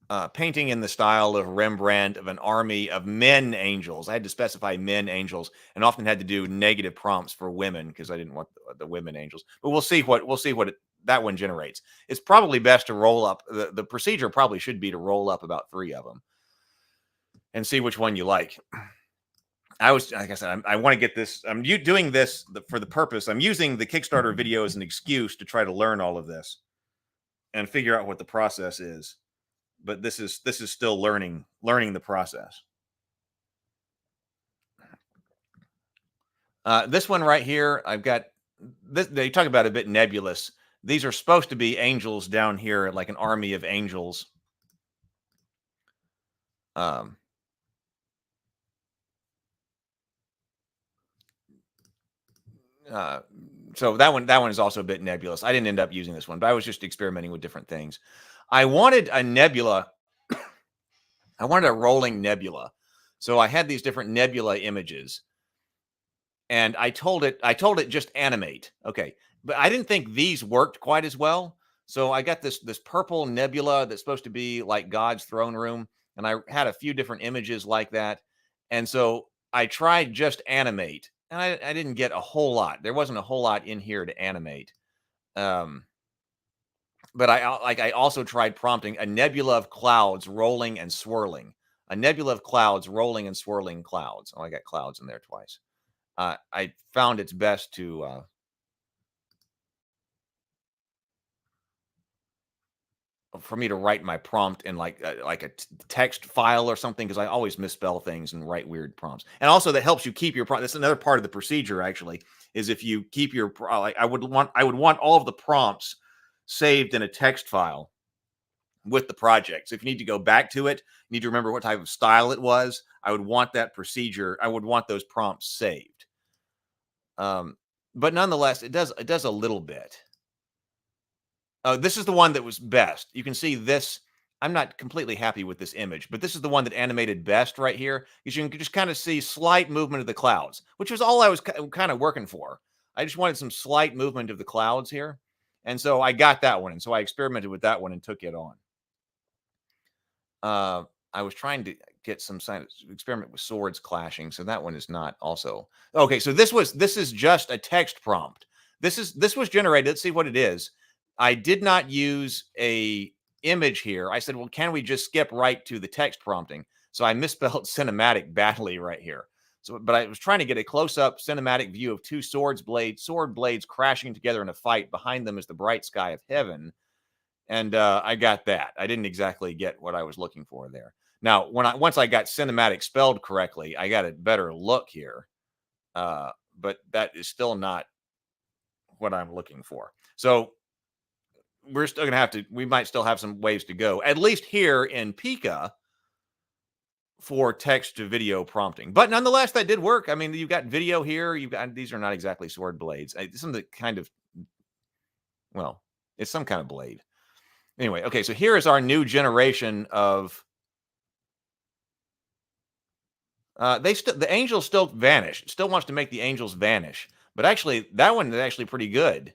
Rembrandt of an army of men angels. I had to specify men angels, and often had to do negative prompts for women because I didn't want the women angels. But we'll see what that one generates. It's probably best to roll up. The procedure probably should be to roll up about 3 of them and see which one you like. Like I said, I want to get this. I'm doing this for the purpose. I'm using the Kickstarter video as an excuse to try to learn all of this and figure out what the process is. But this is still learning the process. This one right here, I've got this. They talk about a bit nebulous. These are supposed to be angels down here, like an army of angels. So that one is also a bit nebulous. I didn't end up using this one, but I was just experimenting with different things. I wanted a nebula. I wanted a rolling nebula. So I had these different nebula images, and I told it just animate. Okay. But I didn't think these worked quite as well. So I got this purple nebula that's supposed to be like God's throne room. And I had a few different images like that. And so I tried just animate, and I didn't get a whole lot. There wasn't a whole lot in here to animate. But I also tried prompting a nebula of clouds rolling and swirling. A nebula of clouds rolling and swirling clouds. Oh, I got clouds in there twice. I found it's best to for me to write my prompt in like a text file or something, because I always misspell things and write weird prompts. And also that helps you keep your prompt. That's another part of the procedure, actually, is if you keep your I would want all of the prompts saved in a text file with the project. So if you need to go back to it, you need to remember what type of style it was. I would want that procedure. I would want those prompts saved. But nonetheless, it does a little bit. This is the one that was best. You can see this. I'm not completely happy with this image, but this is the one that animated best right here. Because you can just kind of see slight movement of the clouds, which was all I was kind of working for. I just wanted some slight movement of the clouds here. And so I got that one. And so I experimented with that one and took it on. I was trying to get some experiment with swords clashing. So that one is not also. Okay, so this is just a text prompt. This was generated. Let's see what it is. I did not use a image here. I said, well, can we just skip right to the text prompting? So I misspelled cinematic badly right here. So, but I was trying to get a close-up cinematic view of 2 sword blades crashing together in a fight. Behind them is the bright sky of heaven. And I got that. I didn't exactly get what I was looking for there. Now, once I got cinematic spelled correctly, I got a better look here. But that is still not what I'm looking for. So we're still going to we might still have some ways to go, at least here in Pika, for text to video prompting. But nonetheless, that did work. I mean, you've got video here. These are not exactly sword blades. Some of the kind of, well, it's some kind of blade. Anyway, okay, so here is our new generation of the angels still vanish. It still wants to make the angels vanish. But actually, that one is actually pretty good.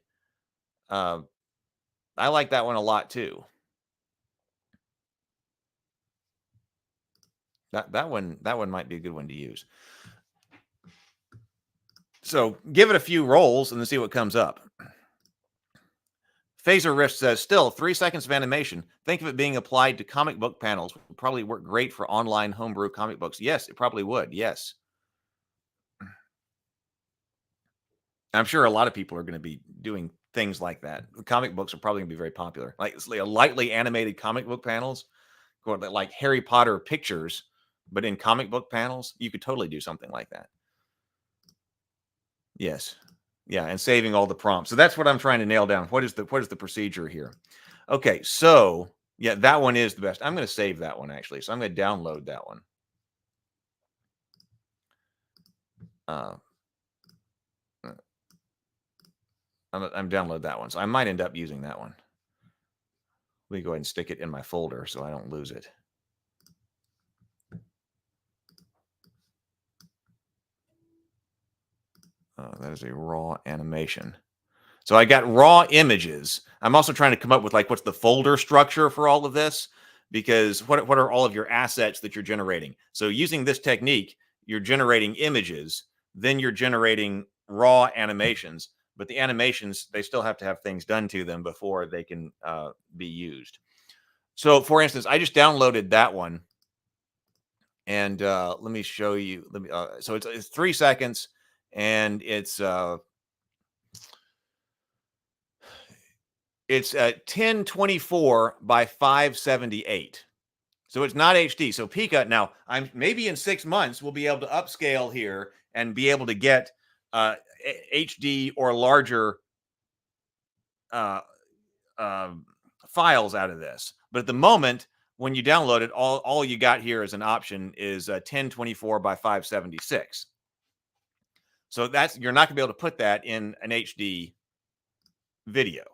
I like that one a lot too. That one might be a good one to use. So give it a few rolls and then see what comes up. Phaser Rift says, still 3 seconds of animation. Think of it being applied to comic book panels. Would probably work great for online homebrew comic books. Yes, it probably would. Yes. I'm sure a lot of people are going to be doing things like that. Comic books are probably going to be very popular. Like lightly animated comic book panels, like Harry Potter pictures, but in comic book panels, you could totally do something like that. Yes. Yeah, and saving all the prompts. So that's what I'm trying to nail down. What is the procedure here? Okay, so yeah, that one is the best. I'm going to save that one actually. So I'm going to download that one. I'm download that one. So I might end up using that one. Let me go ahead and stick it in my folder so I don't lose it. That is a raw animation. So I got raw images. I'm also trying to come up with like what's the folder structure for all of this, because what are all of your assets that you're generating? So using this technique, you're generating images, then you're generating raw animations, but the animations, they still have to have things done to them before they can be used. So for instance, I just downloaded that one, and let me show you. Let me. So it's 3 seconds, and it's 1024 by 578. So it's not HD. So Pika, now I'm maybe in 6 months we'll be able to upscale here and be able to get HD or larger files out of this. But at the moment, when you download it, all you got here as an option is 1024 by 576. So that's, you're not gonna be able to put that in an HD video.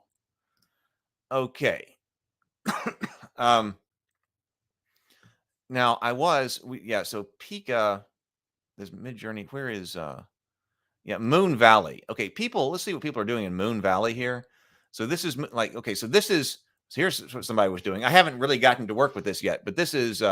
Okay. Now so Pika, this Midjourney, where is Moon Valley. Okay, let's see what people are doing in Moon Valley here. So this is like, okay, so here's what somebody was doing. I haven't really gotten to work with this yet, but this is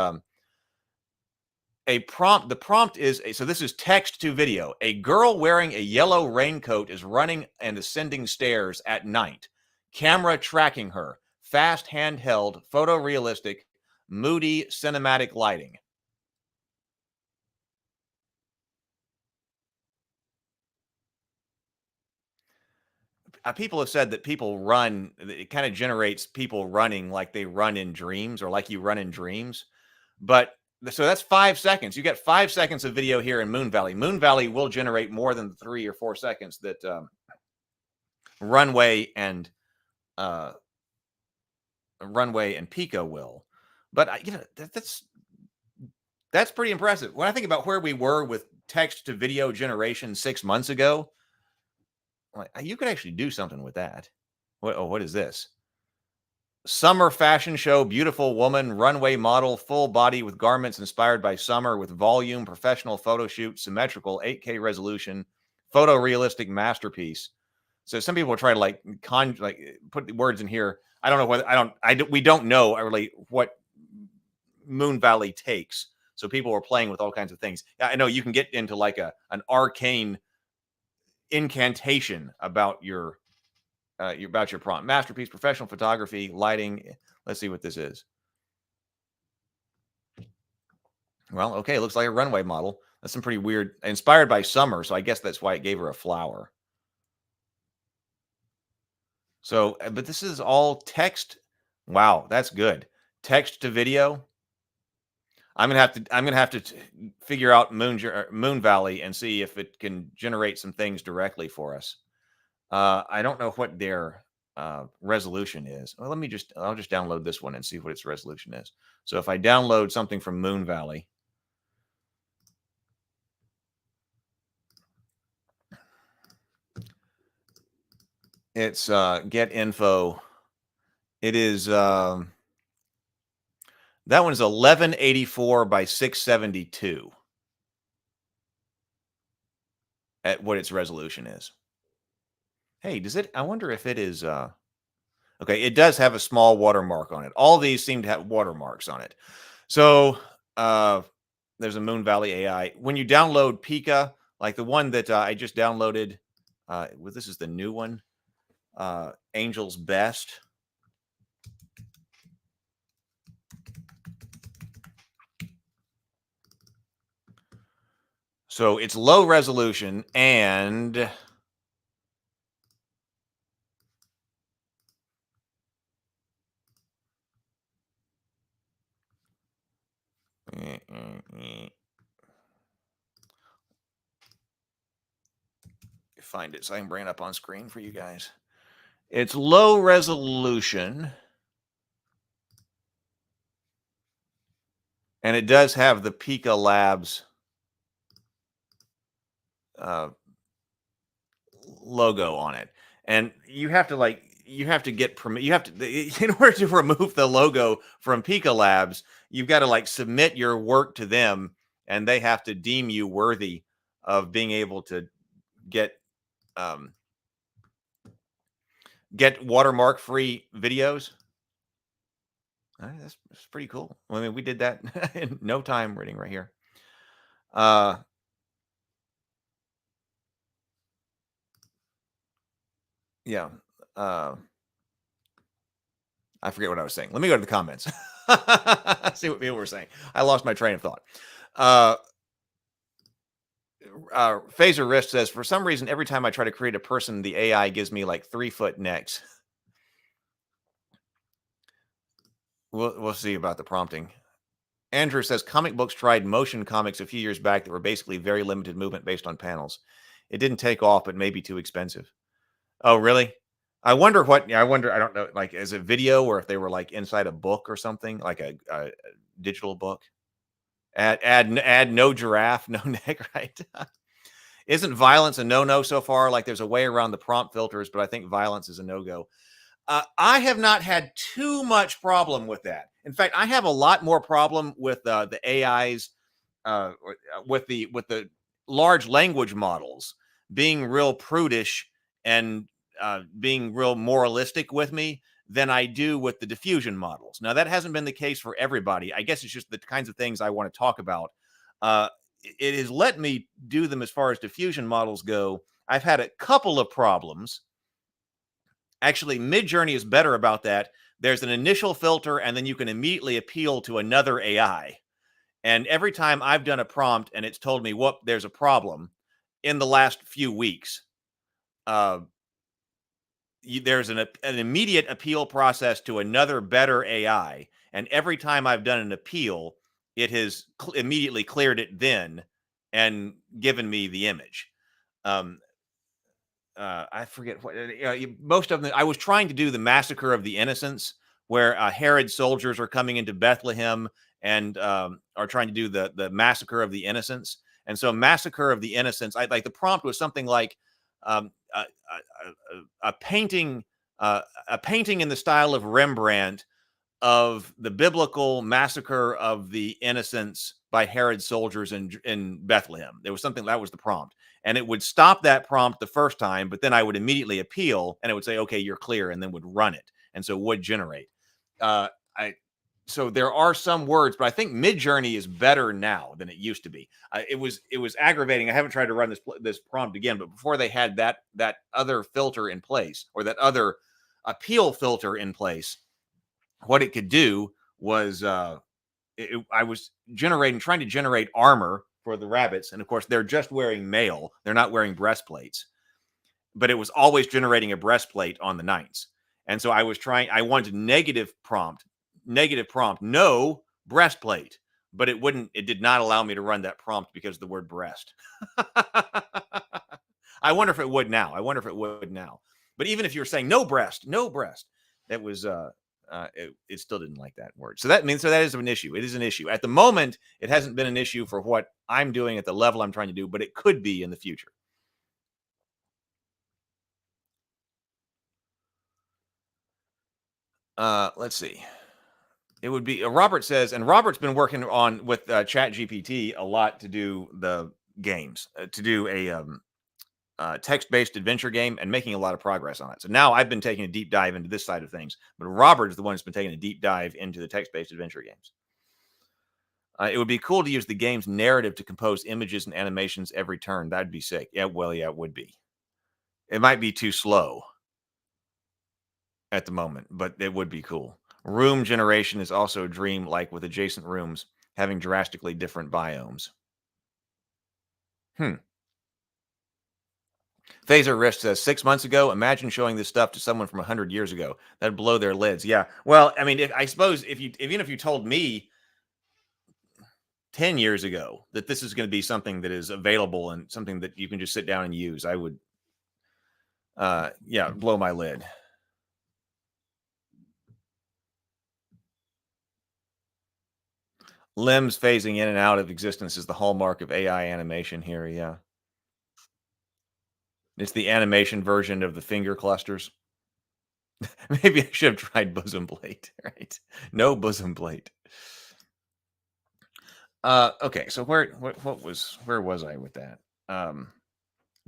a prompt. The prompt is, so this is text to video. A girl wearing a yellow raincoat is running and ascending stairs at night. Camera tracking her. Fast handheld, photorealistic, moody cinematic lighting. People have said that people run, it kind of generates people running like they run in dreams, or like you run in dreams. But so that's 5 seconds. You get 5 seconds of video here in Moon Valley. Moon Valley will generate more than the 3 or 4 seconds that Runway and Pika will. But that's pretty impressive. When I think about where we were with text to video generation 6 months ago, like, you could actually do something with that. What is this? Summer fashion show, beautiful woman, runway model, full body with garments inspired by summer, with volume, professional photo shoot, symmetrical, 8K resolution, photorealistic masterpiece. So some people try to like put the words in here. I don't know whether we don't know really what Moon Valley takes. So people were playing with all kinds of things. I know you can get into like an arcane incantation about your prompt. Masterpiece, professional photography, lighting. Let's see what this is. Well, okay, looks like a runway model. That's some pretty weird. Inspired by summer, so I guess that's why it gave her a flower. So, but this is all text. Wow, that's good. Text to video. I'm gonna have to figure out Moon Valley and see if it can generate some things directly for us. I don't know what their resolution is. Well, I'll just download this one and see what its resolution is. So if I download something from Moon Valley, it's get info. It is that one is 1184 by 672 at what its resolution is. Hey, I wonder if it is, okay, it does have a small watermark on it. All these seem to have watermarks on it. So, There's a Moon Valley AI. When you download Pika, like the one that I just downloaded, well, this is the new one, Angel's Best. So it's low resolution and find it so I can bring it up on screen for you guys. It's low resolution. And it does have the Pika Labs logo on it. And you have to get permit. You have to, in order to remove the logo from Pika Labs, you've got to submit your work to them, and they have to deem you worthy of being able to get watermark free videos. That's pretty cool. I mean, we did that in no time reading right here. Yeah. I forget what I was saying. Let me go to the comments. See what people were saying. I lost my train of thought. Phaser Rift says, for some reason, every time I try to create a person, the AI gives me 3-foot necks. We'll see about the prompting. Andrew says, comic books tried motion comics a few years back that were basically very limited movement based on panels. It didn't take off, but maybe too expensive. Oh, really? I wonder what, I don't know, as a video or if they were inside a book or something, like a digital book. Add no giraffe, no neck, right? Isn't violence a no-no so far? There's a way around the prompt filters, but I think violence is a no-go. I have not had too much problem with that. In fact, I have a lot more problem with the AIs, with the large language models being real prudish and being real moralistic with me than I do with the diffusion models. Now, that hasn't been the case for everybody. I guess it's just the kinds of things I want to talk about. It has let me do them as far as diffusion models go. I've had a couple of problems. Actually, Midjourney is better about that. There's an initial filter, and then you can immediately appeal to another AI. And every time I've done a prompt and it's told me, whoop, there's a problem in the last few weeks, there's an immediate appeal process to another better AI. And every time I've done an appeal, it has immediately cleared it then and given me the image. I forget what most of them. I was trying to do the Massacre of the Innocents, where Herod's soldiers are coming into Bethlehem and are trying to do the Massacre of the Innocents. And so, Massacre of the Innocents, the prompt was something like a painting in the style of Rembrandt of the biblical Massacre of the Innocents by Herod's soldiers in Bethlehem. There was something that was the prompt. And it would stop that prompt the first time, but then I would immediately appeal and it would say, okay, you're clear, and then would run it. And so would generate. So there are some words, but I think Midjourney is better now than it used to be. It was aggravating. I haven't tried to run this prompt again, but before they had that other filter in place, or that other appeal filter in place, what it could do was I was trying to generate armor for the rabbits. And of course, they're just wearing mail. They're not wearing breastplates. But it was always generating a breastplate on the knights. And so I wanted negative prompt, no breastplate. But it did not allow me to run that prompt because of the word breast. I wonder if it would now. But even if you're saying no breast, that was it still didn't like that word. So that is an issue. It is an issue. At the moment, it hasn't been an issue for what I'm doing at the level I'm trying to do, but it could be in the future. Let's see. It would be Robert says, and Robert's been working with ChatGPT a lot to do the games, to do a text-based adventure game, and making a lot of progress on it. So now I've been taking a deep dive into this side of things, but Robert is the one who's been taking a deep dive into the text-based adventure games. It would be cool to use the game's narrative to compose images and animations every turn. That'd be sick. Yeah, well, yeah, it would be. It might be too slow at the moment, but it would be cool. Room generation is also a dream, like with adjacent rooms having drastically different biomes. Phaser Risk says 6 months ago, imagine showing this stuff to someone from 100 years ago. That'd blow their lids. Yeah. Well, I mean, I suppose even if you told me 10 years ago that this is going to be something that is available and something that you can just sit down and use, I would, yeah, blow my lid. Limbs phasing in and out of existence is the hallmark of AI animation here. Yeah. It's the animation version of the finger clusters. Maybe I should have tried bosom plate, right? No bosom plate. Okay, so where was I with that?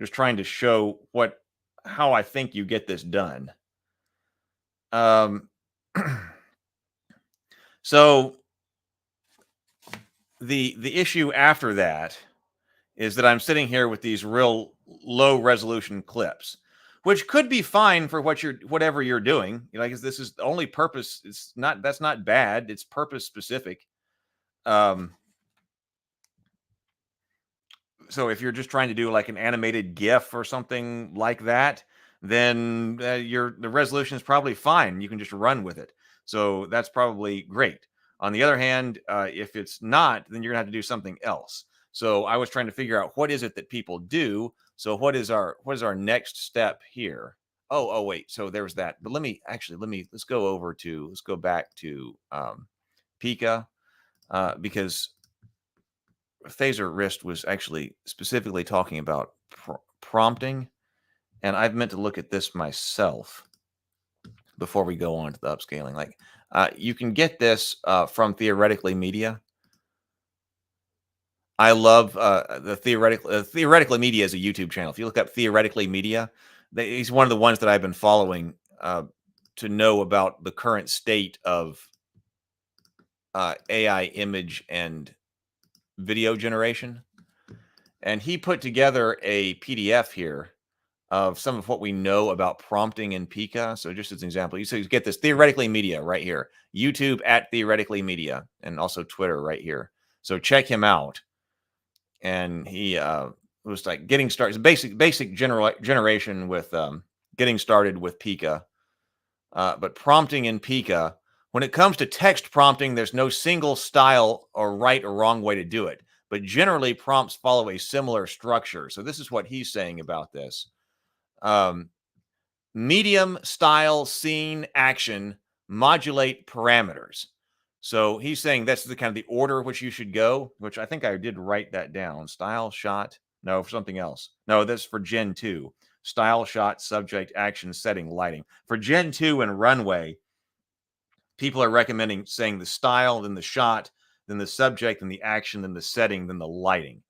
Just trying to show how I think you get this done. So the issue after that is that I'm sitting here with these real low resolution clips, which could be fine for whatever you're doing. Like, this is the only purpose. That's not bad. It's purpose specific. So if you're just trying to do like an animated GIF or something like that, then the resolution is probably fine. You can just run with it. So that's probably great. On the other hand, if it's not, then you're gonna have to do something else. So I was trying to figure out what is it that people do. So what is our next step here? Oh wait. So there's that. But let's go back to Pika, because Phaser Wrist was actually specifically talking about prompting, and I've meant to look at this myself before we go on to the upscaling. Like, you can get this from Theoretically Media. I love the Theoretically Media is a YouTube channel. If you look up Theoretically Media, he's one of the ones that I've been following to know about the current state of AI image and video generation. And he put together a PDF here of some of what we know about prompting in Pika. So just as an example, you get this Theoretically Media right here, YouTube at Theoretically Media, and also Twitter right here. So check him out. And he was like getting started, basic generation with getting started with Pika. But prompting in Pika, when it comes to text prompting, there's no single style or right or wrong way to do it. But generally, prompts follow a similar structure. So this is what he's saying about this. Medium, style, scene, action, modulate parameters. So he's saying that's the kind of the order which you should go, which I think I did write that down. Style, shot. No, for something else. No, that's for Gen 2. Style, shot, subject, action, setting, lighting. For Gen 2 and Runway, people are recommending saying the style, then the shot, then the subject, then the action, then the setting, then the lighting.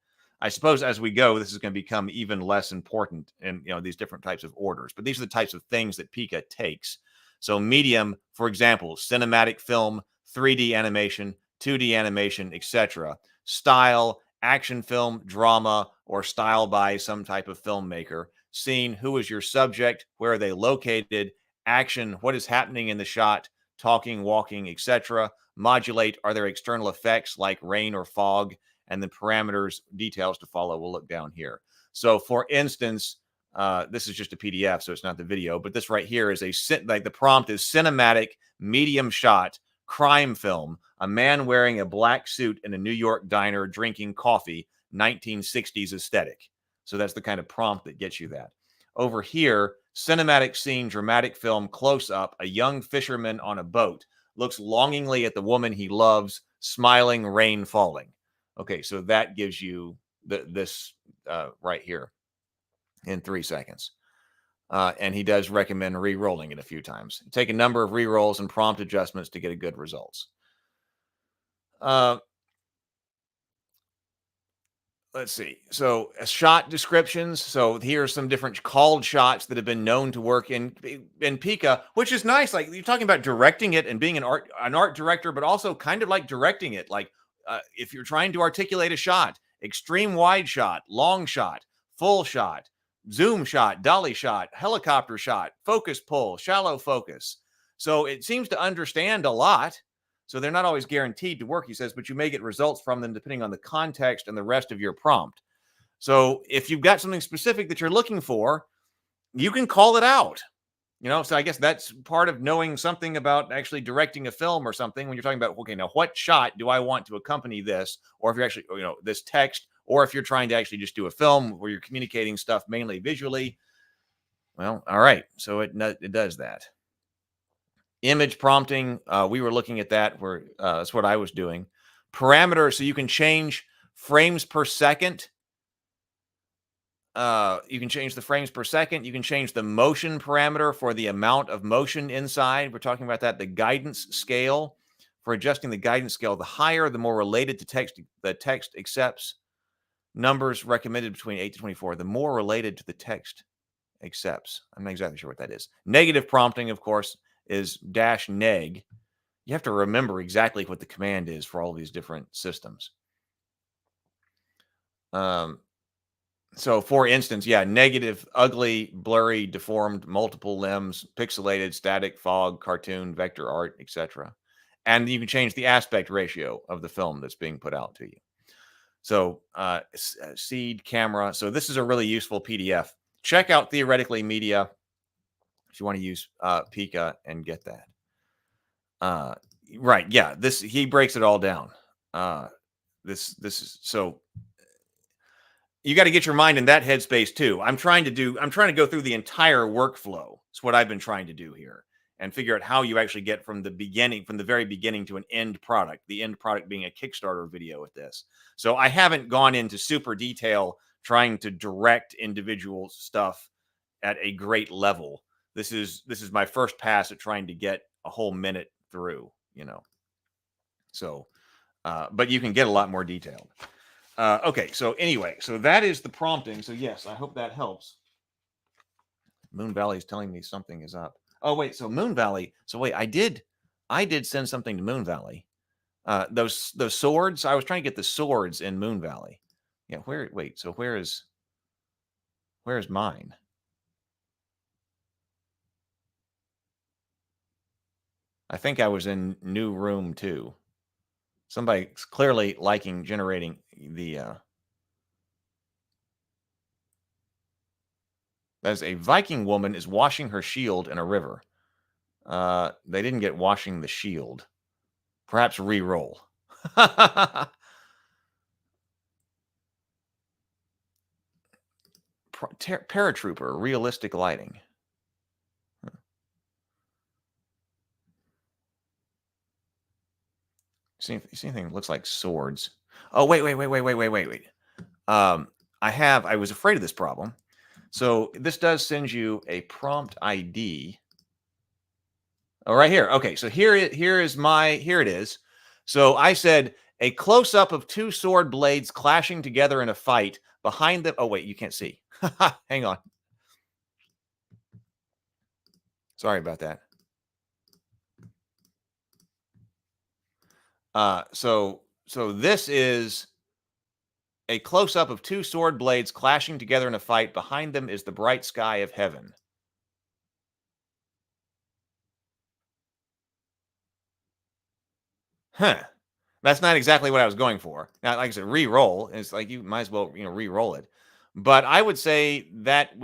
I suppose as we go, this is going to become even less important in these different types of orders. But these are the types of things that Pika takes. So medium, for example, cinematic film, 3D animation, 2D animation, etc. Style, action film, drama, or style by some type of filmmaker. Scene, who is your subject? Where are they located? Action, what is happening in the shot? Talking, walking, etc. Modulate, are there external effects like rain or fog? And the parameters, details to follow. We'll look down here. So for instance, this is just a PDF, so it's not the video, but this right here is the prompt is cinematic, medium shot, crime film, a man wearing a black suit in a New York diner drinking coffee, 1960s aesthetic. So that's the kind of prompt that gets you that. Over here, cinematic scene, dramatic film, close up, a young fisherman on a boat, looks longingly at the woman he loves, smiling, rain falling. Okay, so that gives you this right here in 3 seconds. And he does recommend re-rolling it a few times. Take a number of re-rolls and prompt adjustments to get a good results. Let's see. So shot descriptions. So here are some different called shots that have been known to work in Pika, which is nice. Like, you're talking about directing it and being an art director, but also kind of like directing it. Like, if you're trying to articulate a shot, extreme wide shot, long shot, full shot, zoom shot, dolly shot, helicopter shot, focus pull, shallow focus. So it seems to understand a lot. So they're not always guaranteed to work, he says, but you may get results from them depending on the context and the rest of your prompt. So if you've got something specific that you're looking for, you can call it out. So I guess that's part of knowing something about actually directing a film or something when you're talking about, okay, now what shot do I want to accompany this? Or if you're actually, this text, or if you're trying to actually just do a film where you're communicating stuff mainly visually. Well, all right. So it does that. Image prompting, we were looking at that where that's what I was doing. Parameters, so you can change frames per second. You can change the frames per second. You can change the motion parameter for the amount of motion inside. We're talking about that. The guidance scale, for adjusting the guidance scale, the higher, the more related to text the text accepts. Numbers recommended between 8 to 24. The more related to the text accepts. I'm not exactly sure what that is. Negative prompting, of course, is -neg. You have to remember exactly what the command is for all these different systems. So, for instance, negative, ugly, blurry, deformed, multiple limbs, pixelated, static, fog, cartoon, vector art, etc. And you can change the aspect ratio of the film that's being put out to you. So, seed, camera. So this is a really useful PDF. Check out Theoretically Media if you want to use Pika and get that. Right. Yeah. He breaks it all down. This is so. You got to get your mind in that headspace too. I'm trying to go through the entire workflow. It's what I've been trying to do here and figure out how you actually get from the very beginning to an end product, the end product being a Kickstarter video with this. So I haven't gone into super detail trying to direct individual stuff at a great level. This is my first pass at trying to get a whole minute through, So, but you can get a lot more detailed. Okay, so anyway, so that is the prompting. So yes, I hope that helps. Moon Valley is telling me something is up. Oh wait, so Moon Valley. So wait, I did send something to Moon Valley. Those swords. I was trying to get the swords in Moon Valley. Yeah, wait, so where's mine? I think I was in new room 2. Somebody's clearly liking generating the as a Viking woman is washing her shield in a river. They didn't get washing the shield. Perhaps re-roll. Paratrooper, realistic lighting. See anything that looks like swords? Oh, wait. I was afraid of this problem. So this does send you a prompt ID. Oh, right here. Okay, so here it is. So I said a close-up of 2 sword blades clashing together in a fight behind them. Oh, wait, you can't see. Hang on. Sorry about that. So this is a close-up of 2 sword blades clashing together in a fight. Behind them is the bright sky of heaven. Huh. That's not exactly what I was going for. Now, like I said, re-roll. It's like you might as well, re-roll it. But I would say that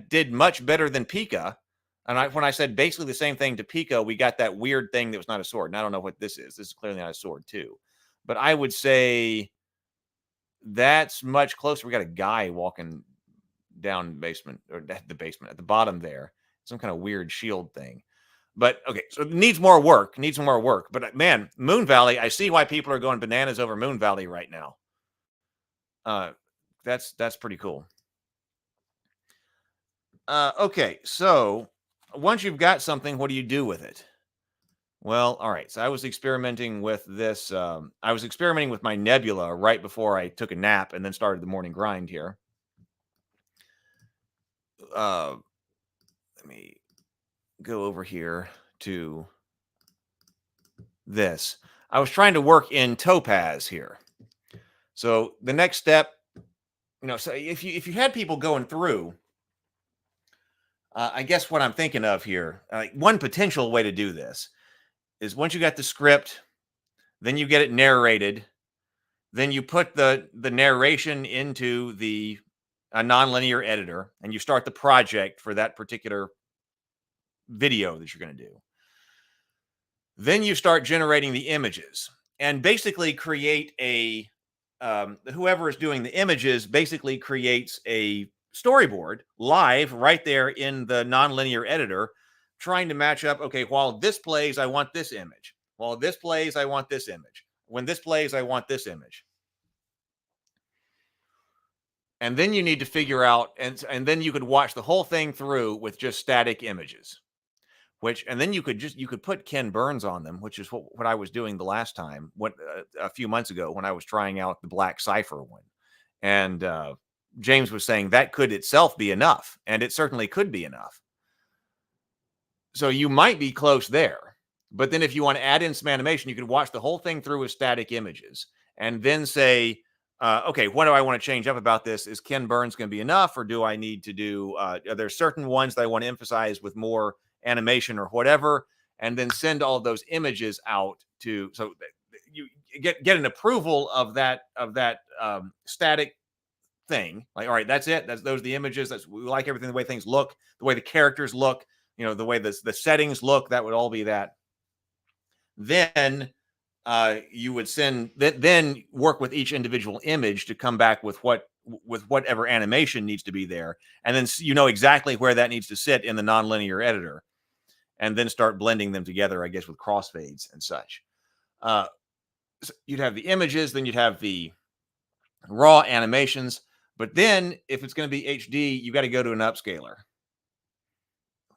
did much better than Pika. And when I said basically the same thing to Pika, we got that weird thing that was not a sword. And I don't know what this is. This is clearly not a sword too. But I would say that's much closer. We got a guy walking down the basement, or the basement at the bottom there. Some kind of weird shield thing. But okay, so it needs more work. But man, Moon Valley, I see why people are going bananas over Moon Valley right now. That's pretty cool. Okay, so once you've got something, what do you do with it? Well, all right. So I was experimenting with this. I was experimenting with my nebula right before I took a nap and then started the morning grind here. Let me go over here to this. I was trying to work in Topaz here. So the next step, so if you had people going through, I guess what I'm thinking of here, one potential way to do this is once you got the script, then you get it narrated, then you put the narration into a nonlinear editor, and you start the project for that particular video that you're going to do. Then you start generating the images and basically create whoever is doing the images basically creates a storyboard live right there in the nonlinear editor, trying to match up. Okay, while this plays, I want this image. While this plays, I want this image. When this plays, I want this image. And then you need to figure out, and then you could watch the whole thing through with just static images. And then you could put Ken Burns on them, which is what I was doing the last time, a few months ago when I was trying out the Black Cipher one. And James was saying that could itself be enough, and it certainly could be enough. So you might be close there. But then if you want to add in some animation, you could watch the whole thing through with static images and then say, okay, what do I want to change up about this? Is Ken Burns going to be enough, or do I need to do, are there certain ones that I want to emphasize with more animation or whatever, and then send all of those images out so you get an approval of that static thing. Like, all right, that's it. Those are the images. We like everything, the way things look, the way the characters look, the way the settings look. That would all be that. Then you would then work with each individual image to come back with whatever animation needs to be there, and then exactly where that needs to sit in the nonlinear editor, and then start blending them together, I guess, with crossfades and such. So you'd have the images, then you'd have the raw animations, but then if it's going to be HD, you got to go to an upscaler.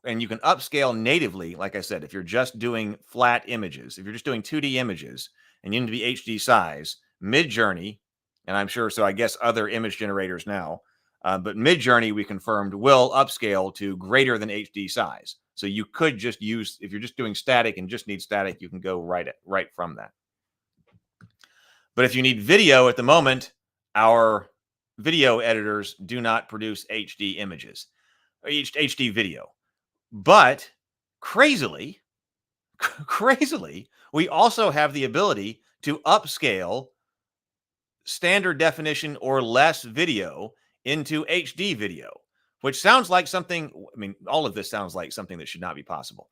And you can upscale natively, like I said, if you're just doing flat images, if you're just doing 2D images and you need to be HD size, Midjourney, and I'm sure, so I guess other image generators now, but Midjourney, we confirmed, will upscale to greater than HD size. So you could just use, if you're just doing static and just need static, you can go right from that. But if you need video at the moment, our video editors do not produce HD images, HD video. But crazily, we also have the ability to upscale standard definition or less video into HD video, which sounds like something, all of this sounds like something that should not be possible.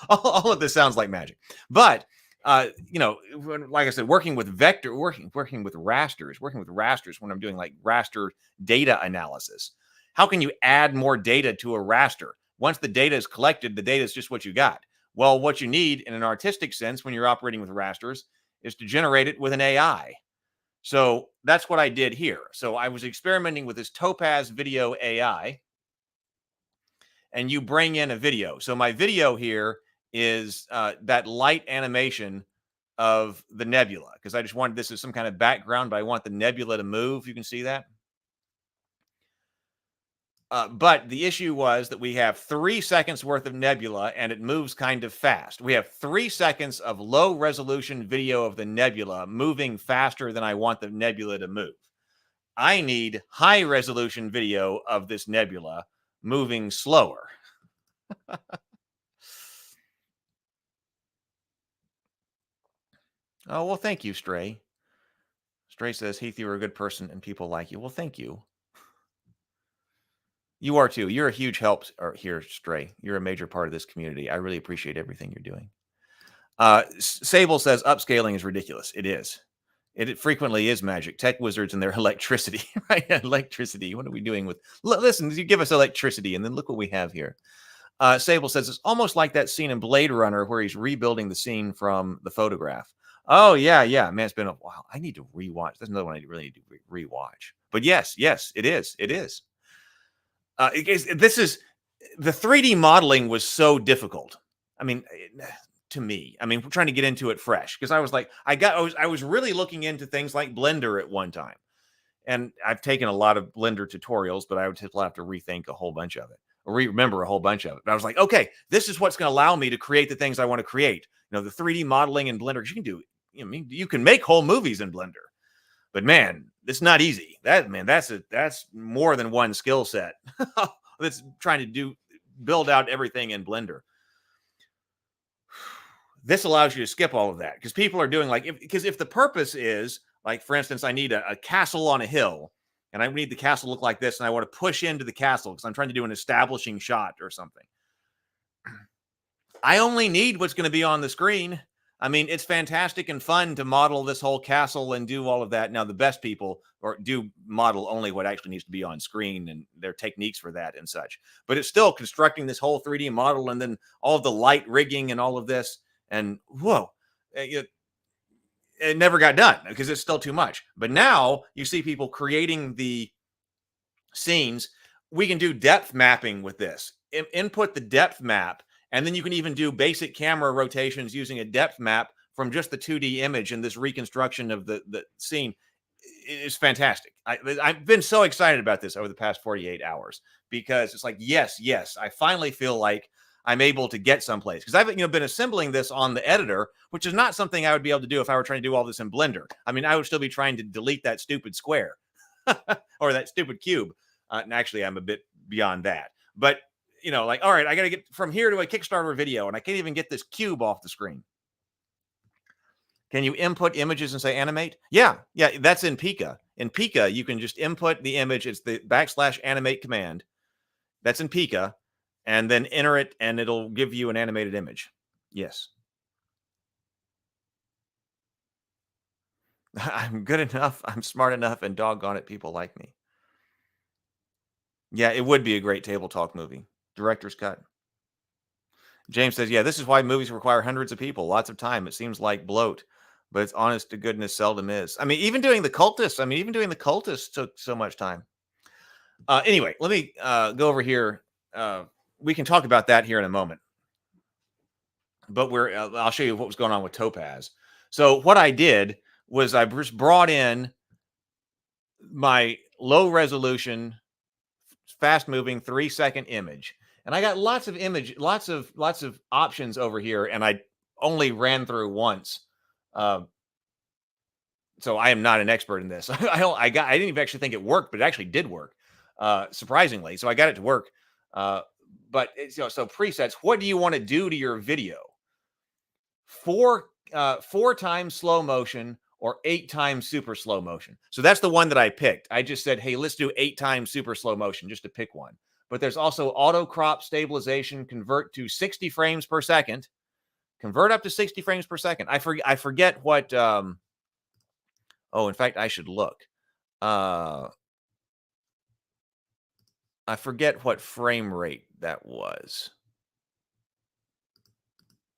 all of this sounds like magic. But, like I said, working with rasters when I'm doing like raster data analysis, how can you add more data to a raster? Once the data is collected, the data is just what you got. Well, what you need in an artistic sense when you're operating with rasters is to generate it with an AI. So that's what I did here. So I was experimenting with this Topaz video AI, and you bring in a video. So my video here is that light animation of the nebula, because I just wanted this as some kind of background, but I want the nebula to move. You can see that. But the issue was that we have 3 seconds worth of nebula, and it moves kind of fast. We have 3 seconds of low resolution video of the nebula moving faster than I want the nebula to move. I need high resolution video of this nebula moving slower. Oh, well, thank you, Stray. Stray says, Heath, you're a good person and people like you. Well, thank you. You are too. You're a huge help here, Stray. You're a major part of this community. I really appreciate everything you're doing. Sable says upscaling is ridiculous. It is. It frequently is magic. Tech wizards and their electricity, right? Electricity. What are we doing with? Listen, you give us electricity, and then look what we have here. Sable says it's almost like that scene in Blade Runner where he's rebuilding the scene from the photograph. Oh yeah. Man, it's been a while. I need to rewatch. That's another one I really need to rewatch. But yes, it is. It is. This is the 3D modeling was so difficult. To me, we're trying to get into it fresh because I was like, I was really looking into things like Blender at one time, and I've taken a lot of Blender tutorials, but I would have to rethink a whole bunch of it. remember a whole bunch of it. But I was like, okay, this is what's going to allow me to create the things I want to create. You know, the 3D modeling in Blender. You can do, you know, I mean, you can make whole movies in Blender. But man, it's not easy. That's more than one skill set. That's trying to build out everything in Blender. This allows you to skip all of that because people are doing like, if the purpose is like, for instance, I need a castle on a hill and I need the castle to look like this and I want to push into the castle because I'm trying to do an establishing shot or something. I only need what's going to be on the screen. I mean, it's fantastic and fun to model this whole castle and do all of that. Now, the best people do model only what actually needs to be on screen and their techniques for that and such. But it's still constructing this whole 3D model and then all of the light rigging and all of this. And whoa, it never got done because it's still too much. But now you see people creating the scenes. We can do depth mapping with this. Input the depth map. And then you can even do basic camera rotations using a depth map from just the 2D image, and this reconstruction of the scene is fantastic. I've been so excited about this over the past 48 hours because it's like, yes, I finally feel like I'm able to get someplace. Because I've been assembling this on the editor, which is not something I would be able to do if I were trying to do all this in Blender. I mean, I would still be trying to delete that stupid square or that stupid cube. And actually, I'm a bit beyond that. But like, all right, I got to get from here to a Kickstarter video, and I can't even get this cube off the screen. Can you input images and say animate? Yeah, that's in Pika. In Pika, you can just input the image. It's the \animate command. That's in Pika, and then enter it, and it'll give you an animated image. Yes. I'm good enough. I'm smart enough, and doggone it, people like me. Yeah, it would be a great table talk movie. Director's cut. James says, yeah, this is why movies require hundreds of people, lots of time. It seems like bloat, but it's honest to goodness seldom is. I mean, even doing the cultists took so much time. Anyway, let me go over here. We can talk about that here in a moment. But I'll show you what was going on with Topaz. So what I did was I just brought in my low resolution, fast moving 3-second image. And I got lots of options over here, and I only ran through once. So I am not an expert in this. I didn't even actually think it worked, but it actually did work, surprisingly. So I got it to work. But so presets. What do you want to do to your video? 4 times slow motion or 8 times super slow motion. So that's the one that I picked. I just said, hey, let's do 8 times super slow motion just to pick one. But there's also auto crop stabilization, convert to 60 frames per second, convert up to 60 frames per second. I forget what, in fact, I should look. I forget what frame rate that was.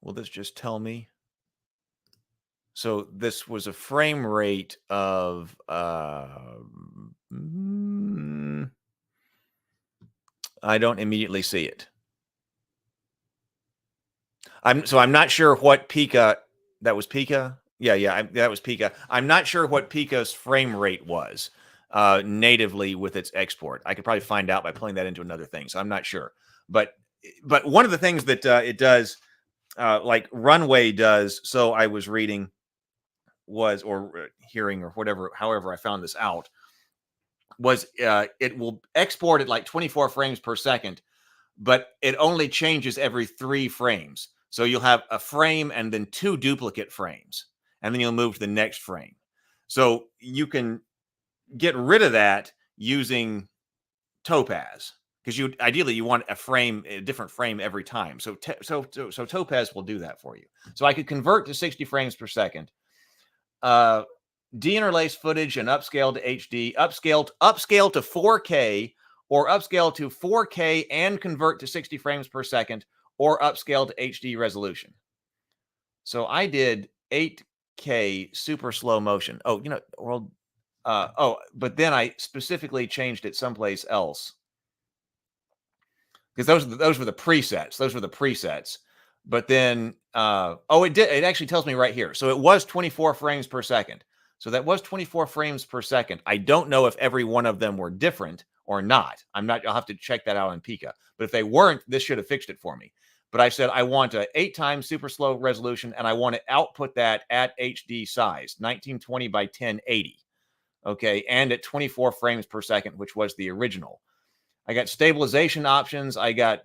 Will this just tell me? So this was a frame rate of, I don't immediately see it. I'm not sure what Pika, that was Pika. Yeah, that was Pika. I'm not sure what Pika's frame rate was natively with its export. I could probably find out by pulling that into another thing. So I'm not sure. But one of the things that it does, like Runway does, so I was reading was, or hearing or whatever, however I found this out, was it will export at like 24 frames per second, but it only changes every 3 frames. So you'll have a frame and then 2 duplicate frames, and then you'll move to the next frame. So you can get rid of that using Topaz, because ideally you want a different frame every time. So Topaz will do that for you. So I could convert to 60 frames per second. Deinterlace footage and upscale to HD, upscale to 4K, or upscale to 4K and convert to 60 frames per second, or upscale to HD resolution. So I did 8K super slow motion. But then I specifically changed it someplace else, because those were the presets. But then, it actually tells me right here. So it was 24 frames per second. So that was 24 frames per second. I don't know if every one of them were different or not. I'll have to check that out on Pika. But if they weren't, this should have fixed it for me. But I said, I want a 8 times super slow resolution, and I want to output that at HD size, 1920 by 1080. Okay. And at 24 frames per second, which was the original. I got stabilization options. I got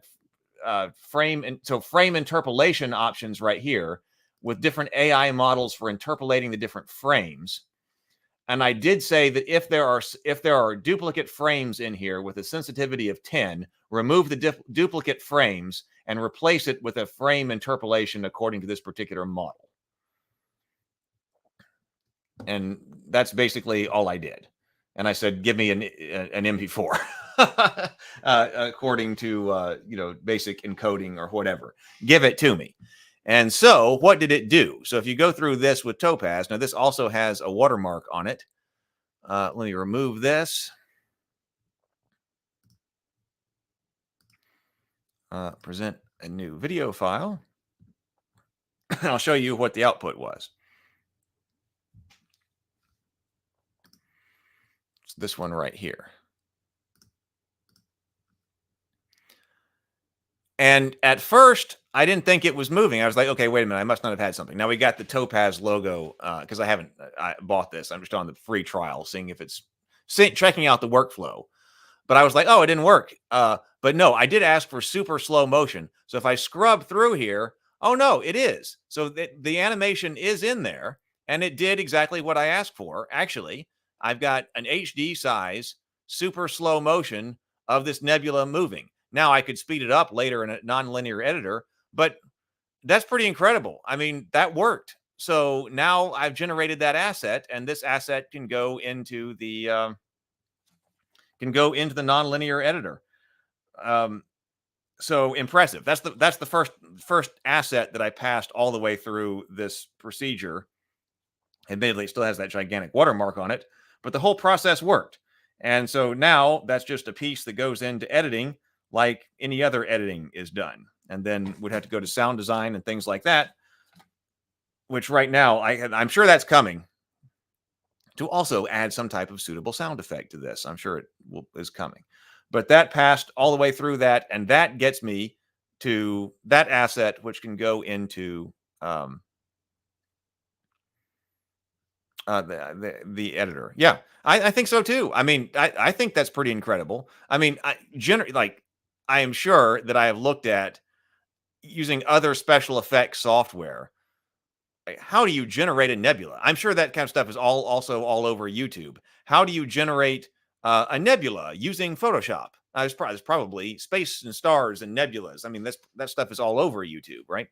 frame interpolation options right here with different AI models for interpolating the different frames. And I did say that if there are duplicate frames in here with a sensitivity of 10, remove the duplicate frames and replace it with a frame interpolation according to this particular model. And that's basically all I did. And I said, give me an MP4 according to, basic encoding or whatever. Give it to me. And so what did it do? So if you go through this with Topaz, now this also has a watermark on it. Let me remove this. Present a new video file. I'll show you what the output was. It's this one right here. And at first, I didn't think it was moving. I was like, okay, wait a minute. I must not have had something. Now we got the Topaz logo because I bought this. I'm just on the free trial, seeing if it's checking out the workflow. But I was like, oh, it didn't work. But no, I did ask for super slow motion. So if I scrub through here, oh no, it is. So the animation is in there, and it did exactly what I asked for. Actually, I've got an HD size, super slow motion of this nebula moving. Now I could speed it up later in a nonlinear editor, but that's pretty incredible. I mean, that worked. So now I've generated that asset, and this asset can go into the nonlinear editor. So impressive. That's the first asset that I passed all the way through this procedure. Admittedly, it still has that gigantic watermark on it, but the whole process worked. And so now that's just a piece that goes into editing like any other editing is done. And then would have to go to sound design and things like that, which right now I'm sure that's coming to also add some type of suitable sound effect to this. I'm sure it is coming. But that passed all the way through that, and that gets me to that asset, which can go into the editor. Yeah, I think so too. I mean, I think that's pretty incredible. I mean, I am sure that I have looked at using other special effects software. Like, how do you generate a nebula? I'm sure that kind of stuff is also all over YouTube. How do you generate a nebula using Photoshop? There's probably space and stars and nebulas. I mean, that stuff is all over YouTube, right?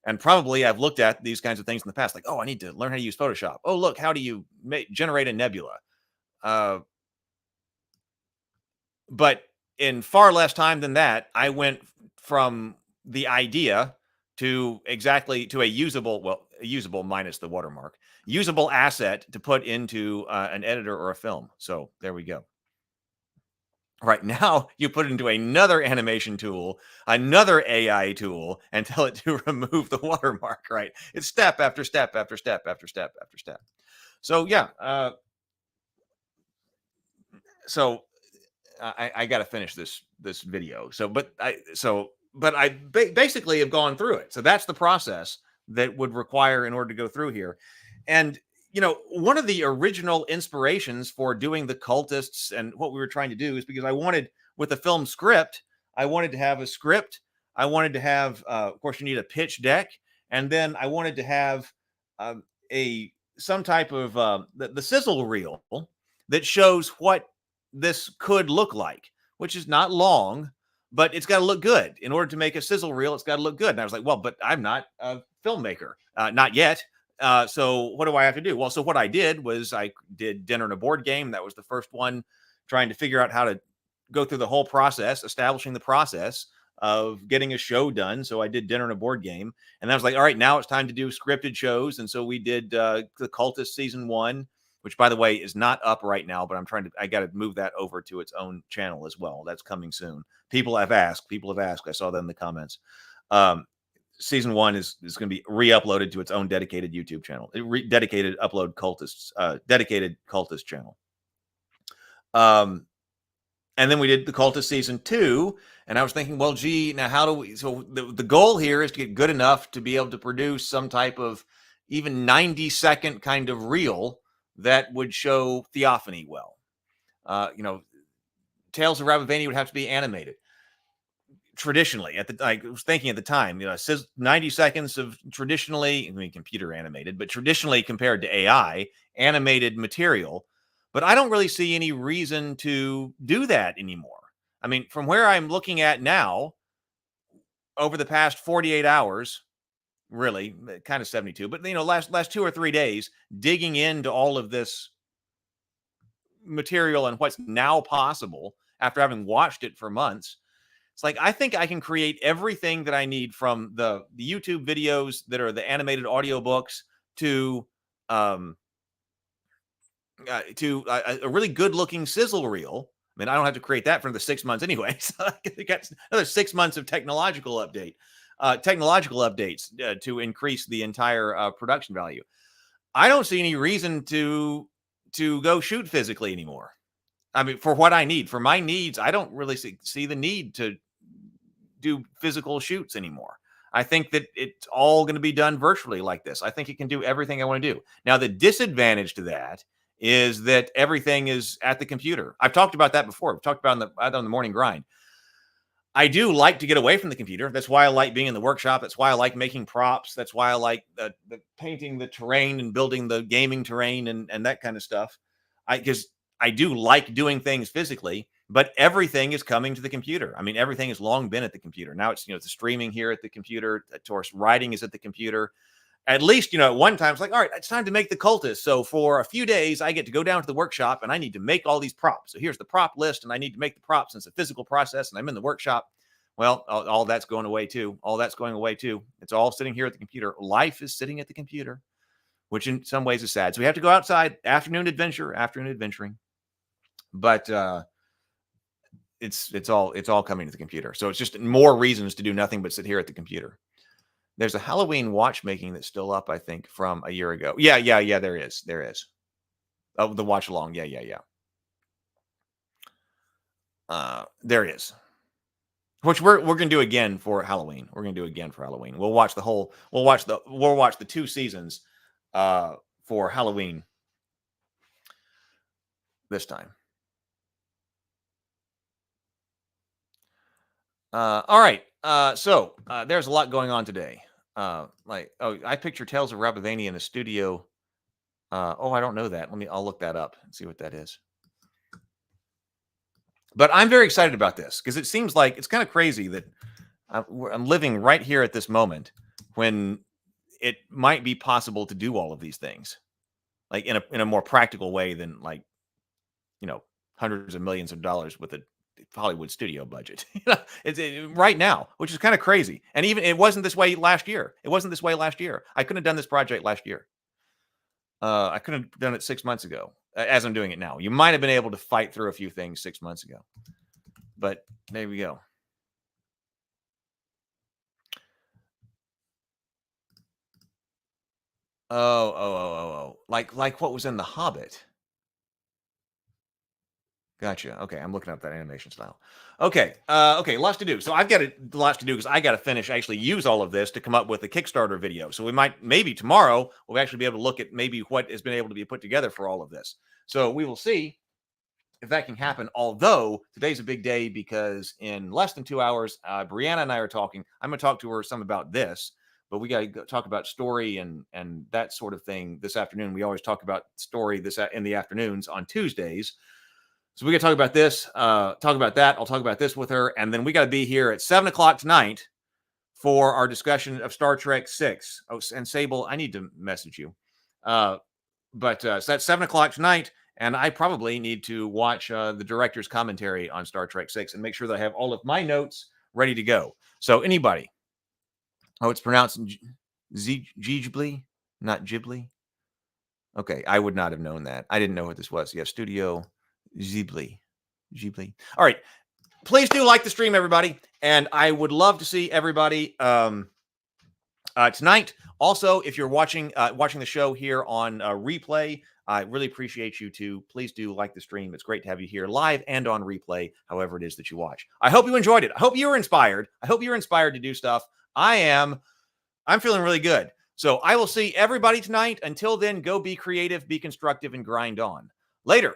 And probably I've looked at these kinds of things in the past, like, oh, I need to learn how to use Photoshop. Oh, look, how do you generate a nebula? But in far less time than that, I went from the idea to a usable minus the watermark, usable asset to put into an editor or a film. So there we go. Right now, you put it into another animation tool, another AI tool, and tell it to remove the watermark, right? It's step after step after step after step after step. So yeah, I got to finish this video. But I basically have gone through it. So that's the process that would require in order to go through here. And one of the original inspirations for doing the cultists and what we were trying to do is because I wanted, with the film script, I wanted to have a script. I wanted to have, of course, you need a pitch deck, and then I wanted to have some type of the sizzle reel that shows what this could look like, which is not long, but it's got to look good. In order to make a sizzle reel, it's got to look good. And I was like, well, but I'm not a filmmaker, not yet. So what do I have to do? Well, so what I did was I did Dinner and a Board Game. That was the first one, trying to figure out how to go through the whole process, establishing the process of getting a show done. So I did Dinner and a Board Game, and I was like, all right, now it's time to do scripted shows. And so we did the Cultist season 1, which, by the way, is not up right now, but I got to move that over to its own channel as well. That's coming soon. People have asked. I saw that in the comments. Season 1 is going to be re-uploaded to its own dedicated YouTube channel, dedicated cultist channel. And then we did the Cultist season 2, and I was thinking, well, gee, now how do we? So the goal here is to get good enough to be able to produce some type of even 90-second kind of reel that would show Theophany well. Tales of Ravavania would have to be animated. Traditionally, I was thinking at the time, it says 90 seconds of traditionally, I mean, computer animated, but traditionally compared to AI animated material. But I don't really see any reason to do that anymore. I mean, from where I'm looking at now, over the past 48 hours, really, kind of 72, but last 2 or 3 days, digging into all of this material and what's now possible after having watched it for months. It's like, I think I can create everything that I need, from the YouTube videos that are the animated audiobooks to a really good looking sizzle reel. I mean, I don't have to create that for the 6 months anyway. So I got another 6 months of technological updates to increase the entire production value. I don't see any reason to go shoot physically anymore. I mean, for what I need, for my needs, I don't really see the need to do physical shoots anymore. I think that it's all going to be done virtually like this. I think it can do everything I want to do. Now, the disadvantage to that is that everything is at the computer. I've talked about that before. We've talked about on the morning grind. I do like to get away from the computer. That's why I like being in the workshop. That's why I like making props. That's why I like the painting the terrain and building the gaming terrain and that kind of stuff. Because I do like doing things physically, but everything is coming to the computer. I mean, everything has long been at the computer. Now it's, the streaming here at the computer. Of course, writing is at the computer. At least, at one time it's like, all right, it's time to make the Cultist. So for a few days, I get to go down to the workshop and I need to make all these props. So here's the prop list, and I need to make the props, and it's a physical process, and I'm in the workshop. Well, all that's going away too. All that's going away too. It's all sitting here at the computer. Life is sitting at the computer, which in some ways is sad. So we have to go outside, afternoon adventuring. But it's all coming to the computer. So it's just more reasons to do nothing but sit here at the computer. There's a Halloween watchmaking that's still up, I think, from a year ago. Yeah. There is. Oh, the watch along. Yeah. There is. Which we're going to do again for Halloween. We'll watch the 2 seasons for Halloween this time. All right. So there's a lot going on today. I picture Tales of Ravavania in a studio. I don't know that. I'll look that up and see what that is. But I'm very excited about this because it seems like it's kind of crazy that I'm living right here at this moment when it might be possible to do all of these things, like in a more practical way than hundreds of millions of dollars with a Hollywood studio budget. It's right now, which is kind of crazy. And even it wasn't this way last year. I couldn't have done this project last year. I couldn't have done it 6 months ago as I'm doing it now. You might have been able to fight through a few things 6 months ago, but there we go. Oh. Like what was in The Hobbit. Gotcha. Okay, I'm looking up that animation style. Okay, lots to do. So I've got lots to do because I got to actually use all of this to come up with a Kickstarter video. So maybe tomorrow, we'll actually be able to look at maybe what has been able to be put together for all of this. So we will see if that can happen. Although today's a big day because in less than 2 hours, Brianna and I are talking. I'm going to talk to her some about this, but we got to talk about story and that sort of thing this afternoon. We always talk about story in the afternoons on Tuesdays. So we got to talk about this, talk about that. I'll talk about this with her. And then we got to be here at 7 o'clock tonight for our discussion of Star Trek 6. Oh, and Sable, I need to message you. So that's 7 o'clock tonight. And I probably need to watch the director's commentary on Star Trek 6 and make sure that I have all of my notes ready to go. So anybody. Oh, it's pronounced Ghibli, not Ghibli. Okay, I would not have known that. I didn't know what this was. Yeah, Studio Ghibli. All right. Please do like the stream, everybody. And I would love to see everybody tonight. Also, if you're watching the show here on replay, I really appreciate you too. Please do like the stream. It's great to have you here live and on replay, however it is that you watch. I hope you enjoyed it. I hope you were inspired. I hope you're inspired to do stuff. I'm feeling really good. So I will see everybody tonight. Until then, go be creative, be constructive, and grind on. Later.